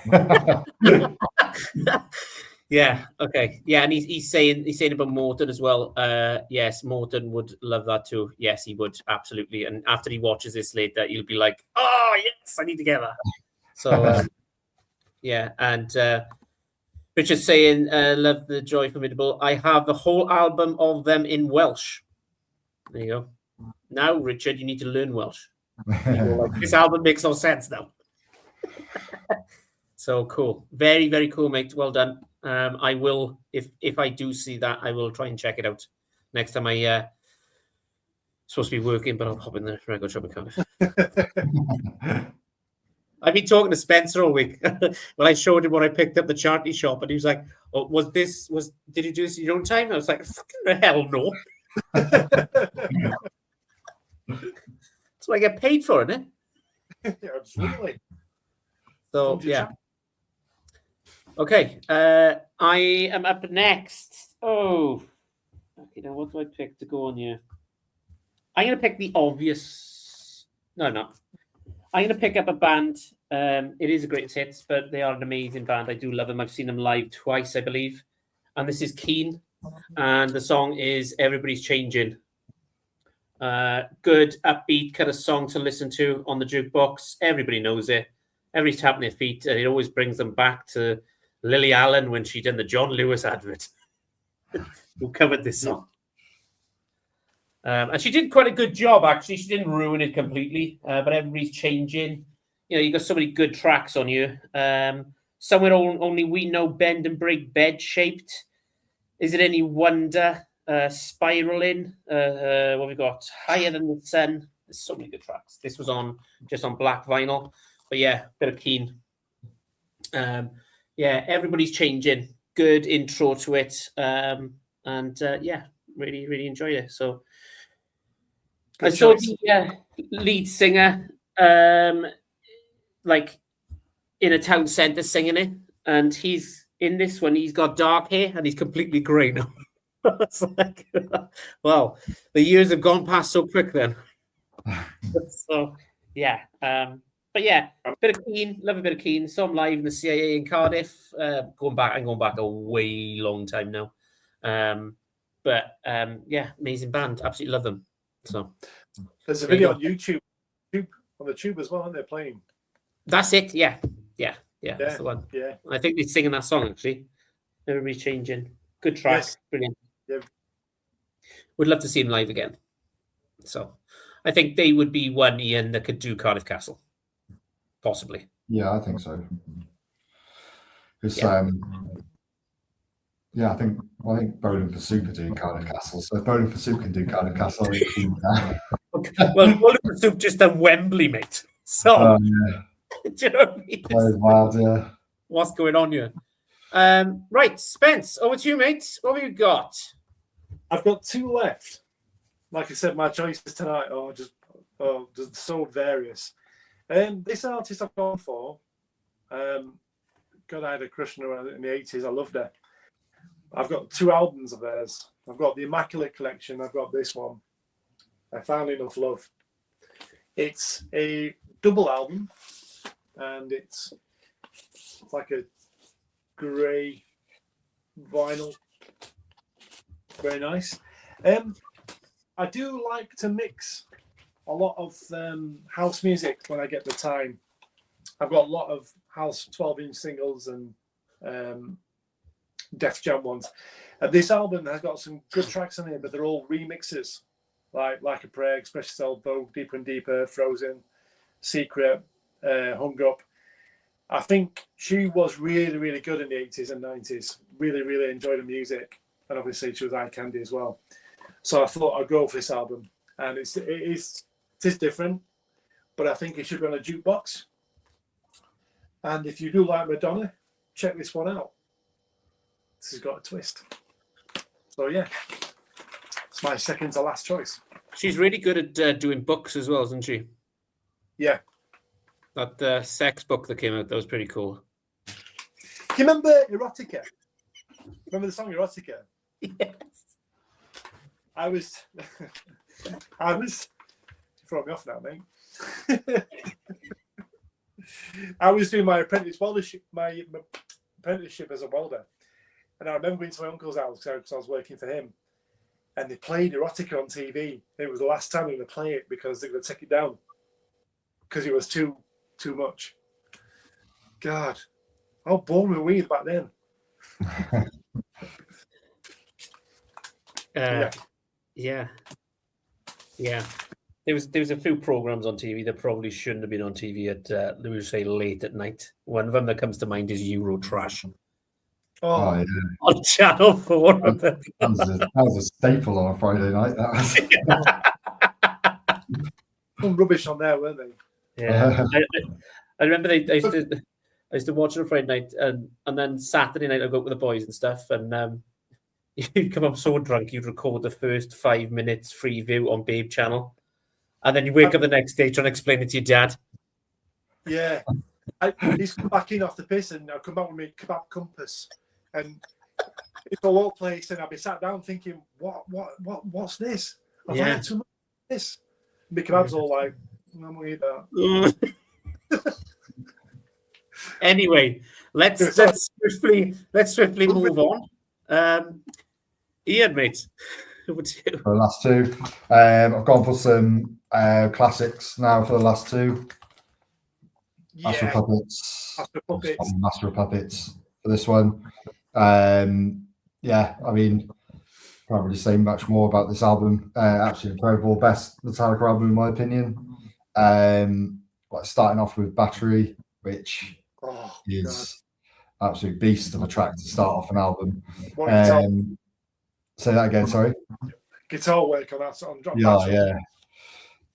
Yeah. Okay. Yeah, and he's saying about Morton as well. Yes, Morton would love that too. Yes, he would absolutely. And after he watches this later, he'll be like, "Oh yes, I need to get that." So yeah, and Richard's saying, "Love the Joy Formidable. I have the whole album of them in Welsh." There you go. Now, Richard, you need to learn Welsh. Like, this album makes no sense now. So cool. Very, very cool, mate. Well done. I will, if I do see that, I will try and check it out next time I supposed to be working, but I'll pop in the record shop and Cardiff. I've been talking to Spencer all week. When I showed him what I picked up the charity shop, and he was like, "Oh, did you do this in your own time?" I was like, "Fucking hell, no." So I get paid for it, eh? Yeah, absolutely. So yeah. Okay, I am up next. Oh, okay. Now what do I pick to go on here? I'm gonna pick the obvious. No, I'm not. I'm gonna pick up a band. It is a great hits, but they are an amazing band. I do love them. I've seen them live twice, I believe. And this is Keen, and the song is "Everybody's Changing." Good upbeat kind of song to listen to on the jukebox. Everybody knows it. Everybody's tapping their feet, and it always brings them back to Lily Allen when she did the John Lewis advert, who covered this song. And she did quite a good job, actually. She didn't ruin it completely, but everybody's changing. You know, you got so many good tracks on you. Somewhere only we know, Bend and Break, Bed Shaped. Is it any wonder? Spiraling. What we got? Higher Than the Sun. There's so many good tracks. This was just on black vinyl, but yeah, bit of Keen. Yeah, everybody's changing. Good intro to it, and yeah, really, really enjoyed it. So Good I saw choice. the lead singer, like in a town centre singing it, and he's in this one. He's got dark hair and he's completely grey now. It's like, wow, the years have gone past so quick then. So yeah, but yeah, bit of Keen, love a bit of Keen. Saw him live in the CIA in Cardiff. I'm going back a way long time now. But yeah, amazing band, absolutely love them. So there's a video on YouTube on the tube as well, aren't they playing? That's it. Yeah, that's the one. Yeah, I think they're singing that song actually. Everybody's changing. Good track, yes. Brilliant. Yeah. Would love to see him live again. So I think they would be one, Ian, that could do Cardiff Castle. Possibly. Yeah, I think so. It's yeah, I think Bowling for Soup are doing Cardiff Castle. So if Bowling for Soup can do Cardiff Castle, I think Keen can. Well, Bowling for Soup just done Wembley, mate. So Yeah. do you know what I mean? Wild, yeah. What's going on here? Right, Spence, over to you, mate. What have you got? I've got two left. Like I said, my choices tonight are just so various. This artist I've gone for, God, I had a crush on her in the 80s. I loved her. I've got two albums of theirs. I've got the Immaculate Collection. I've got this one. I Found Enough Love. It's a double album, and it's like a grey vinyl. Very nice. I do like to mix a lot of house music when I get the time. I've got a lot of house 12-inch singles and Def Jam ones. This album has got some good tracks on here, but they're all remixes, like a Prayer, Express Yourself, Vogue, Deeper and Deeper, Frozen, Secret, Hung Up. I think she was really, really good in the 80s and 90s. Really, really enjoyed the music. And obviously she was eye candy as well. So I thought I'd go for this album. And it is different, but I think it should be on a jukebox. And if you do like Madonna, check this one out. This has got a twist. So yeah, it's my second to last choice. She's really good at doing books as well, isn't she? Yeah. That sex book that came out, that was pretty cool. Do you remember Erotica? Remember the song Erotica? Yes. I was throwing me off now, mate. I was doing my apprenticeship as a welder And I remember going to my uncle's house because I was working for him, and they played erotica on TV. It was the last time they were going to play it because they were going to take it down because it was too much. God, how bored were we back then? Yeah. There was a few programs on TV that probably shouldn't have been on TV at let me say late at night. One of them that comes to mind is Euro Trash Oh, yeah. on Channel 4. That was a staple on a Friday night. That was. Some rubbish on there, weren't they? Yeah. I remember I used to watch it on Friday night, and then Saturday night I'd go out with the boys and stuff, and you'd come up so drunk you'd record the first 5 minutes free view on Babe Channel, and then you wake up the next day trying to explain it to your dad. Yeah, he's come back in off the piss, and I'll come back with my kebab compass, and it's all over the place, and I'll be sat down thinking, what's this? I've had too much of this. My kebab's all like, I'm gonna eat that. Anyway, let's swiftly move on. Ian, mate, over to you. For the last two, I've gone for some classics now. For the last two, Master of Puppets. Master of Puppets for this one. Yeah, I mean, can't really say much more about this album. Absolutely incredible, best Metallica album in my opinion. Like starting off with Battery, which is absolute beast of a track to start off an album. Say that again, sorry. Guitar work on that song. Yeah.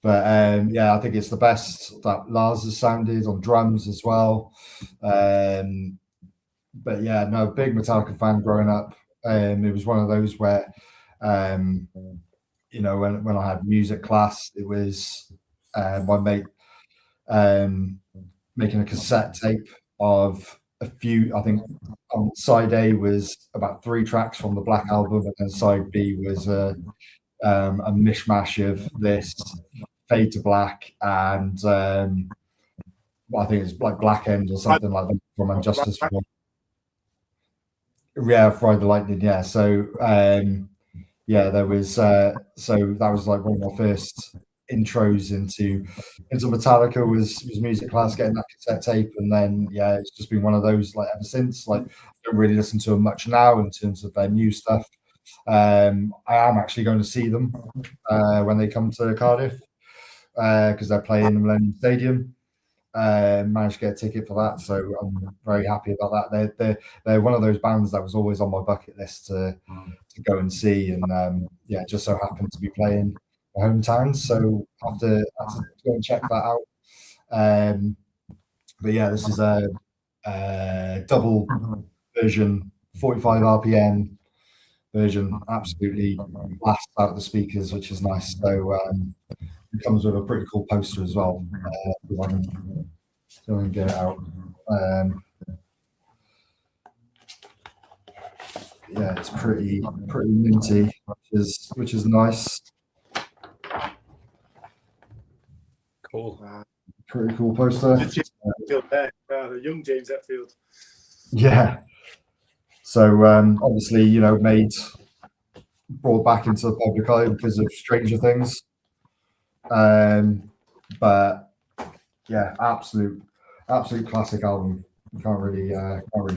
But I think it's the best that Lars has sounded on drums as well. But yeah, no, big Metallica fan growing up. It was one of those where, you know, when I had music class, it was my mate making a cassette tape of a few. I think on side A was about 3 tracks from the Black album, and then side B was a mishmash of this Fade to Black and I think it's like Black End or something like that from Injustice. Yeah, Friday the Lightning. Yeah, so there was so that was like one of my first intros into Metallica was music class, getting that cassette tape, and then it's just been one of those like ever since. Like, I don't really listen to them much now in terms of their new stuff. I am actually going to see them when they come to Cardiff because they're playing in the Millennium Stadium. Managed to get a ticket for that, so I'm very happy about that. They're one of those bands that was always on my bucket list to go and see, and just so happened to be playing my hometown, so I have to go and check that out. But yeah, this is a double version, 45 RPM version, absolutely blast out of the speakers, which is nice. So it comes with a pretty cool poster as well. Go and get it out. It's pretty minty, which is nice. Cool. Pretty cool poster. The young James Hetfield. Yeah. So obviously, you know, brought back into the public eye because of Stranger Things. But yeah, absolute classic album. You can't really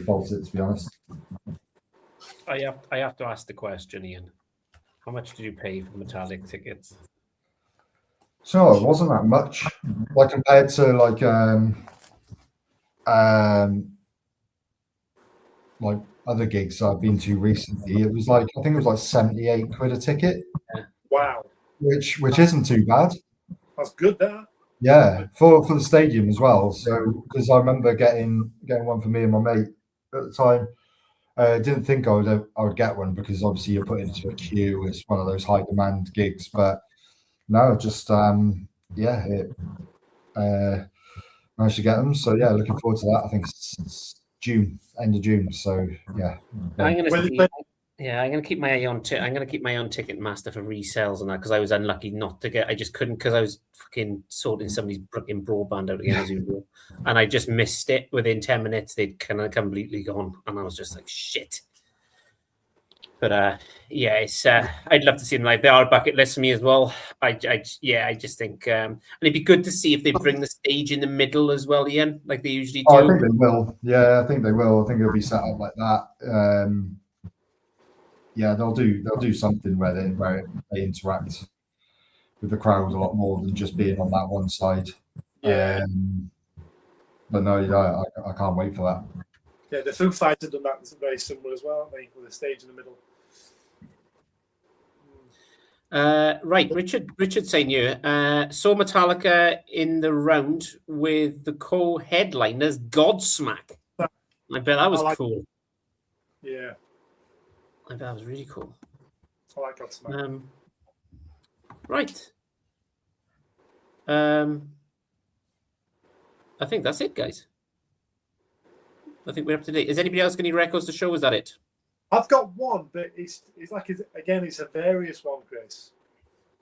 fault it, to be honest. I have to ask the question, Ian. How much did you pay for Metallic tickets? So it wasn't that much, like compared to like other gigs I've been to recently. It was like, I think it was like 78 quid a ticket. Wow. Which isn't too bad. That's good, that. Yeah, for the stadium as well. So because I remember getting one for me and my mate at the time. I didn't think I would get one because obviously you're put into a queue. It's one of those high demand gigs, but no, just managed to get them. So yeah, looking forward to that. I think it's June, end of June. So yeah, I'm gonna keep my eye on. I'm gonna keep my own Ticketmaster for resales and that because I was unlucky not to get. I just couldn't because I was fucking sorting somebody's fucking broadband out again as usual, and I just missed it. Within 10 minutes, they'd kind of completely gone, and I was just like, shit. But yeah, it's I'd love to see them live. They are a bucket list for me as well. I just think and it'd be good to see if they bring the stage in the middle as well, Ian, like they usually do. Oh, I think they will. Yeah, I think they will. I think it'll be set up like that. Yeah, they'll do something where they interact with the crowd a lot more than just being on that one side. Yeah. But no, yeah, I can't wait for that. Yeah, the Foo Fighters done that very similar as well, aren't they? With a stage in the middle. Right, Richard saying here, saw Metallica in the round with the co-headliners Godsmack. I bet that was cool. Yeah. I bet that was really cool. I like Godsmack. Right. I think that's it, guys. I think we're up to date. Is anybody else got any records to show? Is that it? I've got one, but it's like it's a various one, Chris.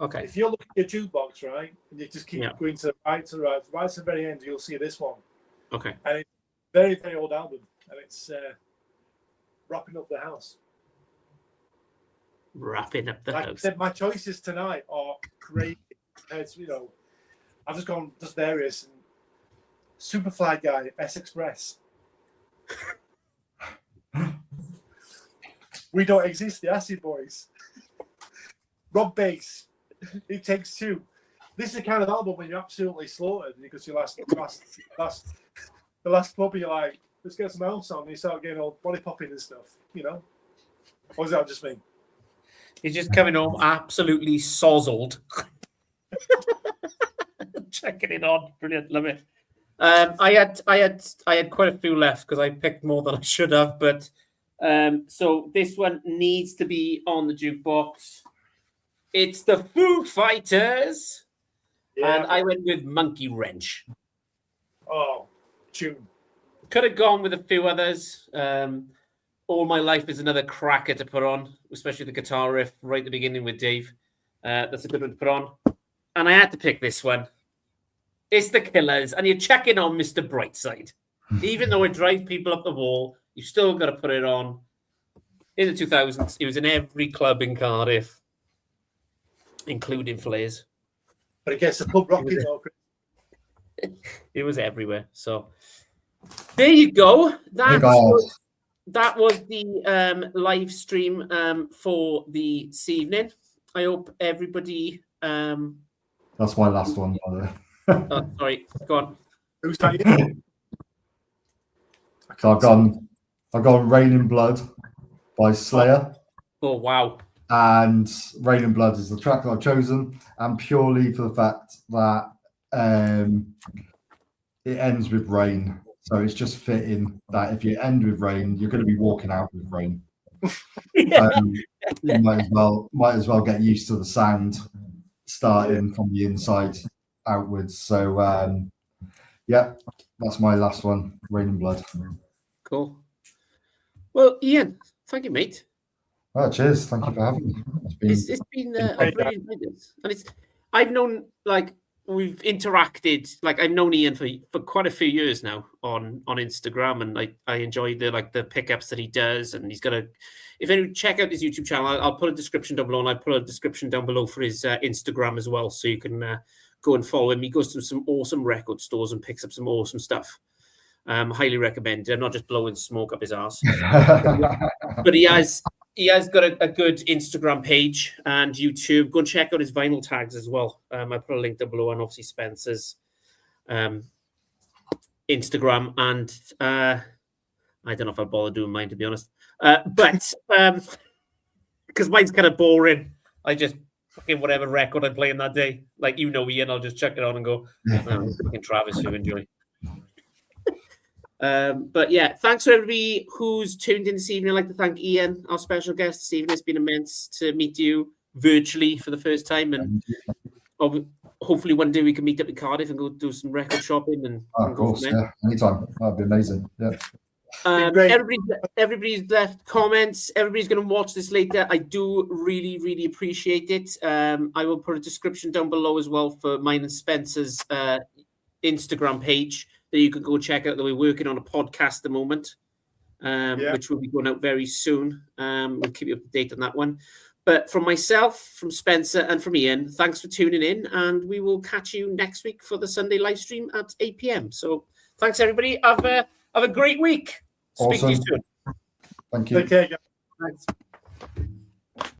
Okay. If you look at your jukebox, right, and you just keep going to the right, to the very end, you'll see this one. Okay. And it's a very, very old album, and it's Wrapping Up the House. Wrapping Up the House. Like I said, my choices tonight are crazy. I've just gone just various. Superfly Guy, S Express. We Don't Exist, the Acid Boys. Rob Bass, It Takes Two. This is the kind of album when you're absolutely slaughtered because your the last pub, you're like, let's get some else on, and you start getting all body popping and stuff, Or is that just me? He's just coming home absolutely sozzled. Checking it on. Brilliant, love it. I had quite a few left because I picked more than I should have, but so this one needs to be on the jukebox. It's the Foo Fighters, and I went with Monkey Wrench. Oh, tune. Could have gone with a few others. All My Life is another cracker to put on, especially the guitar riff right at the beginning with Dave. That's a good one to put on. And I had to pick this one. It's the Killers, and you're checking on Mr. Brightside. Even though it drives people up the wall, you've still got to put it on. In the 2000s, it was in every club in Cardiff, including Flair's. But it gets the pub rocking. It was everywhere. So there you go. That was the live stream for this evening. I hope everybody. That's my last one, by the way. Oh, sorry, go on. Who's that? So I've gone Rain in Blood by Slayer. Oh wow. And Rain in Blood is the track that I've chosen, and purely for the fact that it ends with rain. So it's just fitting that if you end with rain, you're going to be walking out with rain. You might as well get used to the sound starting from the inside outwards. So yeah, that's my last one, Rain in Blood. Cool. Well, Ian, thank you, mate. Oh, cheers. Thank you for having me. It's been I've really enjoyed this. And I've known, like, we've interacted, like I've known Ian for quite a few years now on Instagram, and I enjoy the pickups that he does, and he's got if anyone check out his YouTube channel, I'll put a description down below, and I'll put a description down below for his Instagram as well, so you can go and follow him. He goes to some awesome record stores and picks up some awesome stuff. Highly recommend. I'm not just blowing smoke up his ass, but he has got a good Instagram page and YouTube. Go and check out his vinyl tags as well. I put a link down below, and obviously Spencer's Instagram. And I don't know if I'll bother doing mine, to be honest. But because mine's kind of boring. I just fucking whatever record I'm playing that day. Like, Ian, I'll just check it on and go, fucking Travis, who enjoy. But yeah, thanks for everybody who's tuned in this evening. I'd like to thank Ian, our special guest this evening. It's been immense to meet you virtually for the first time, and hopefully one day we can meet up in Cardiff and go do some record shopping. And of course, yeah, anytime. That'd be amazing. Yeah. Everybody's left comments. Everybody's going to watch this later. I do really, really appreciate it. I will put a description down below as well for mine and Spencer's Instagram page that you can go check out. That we're working on a podcast at the moment. which will be going out very soon. We'll keep you up to date on that one. But from myself, from Spencer, and from Ian, thanks for tuning in, and we will catch you next week for the Sunday live stream at 8 p.m. So thanks, everybody. Have a great week. Speak to you Awesome. soon. Thank you. Take care, guys. Thanks.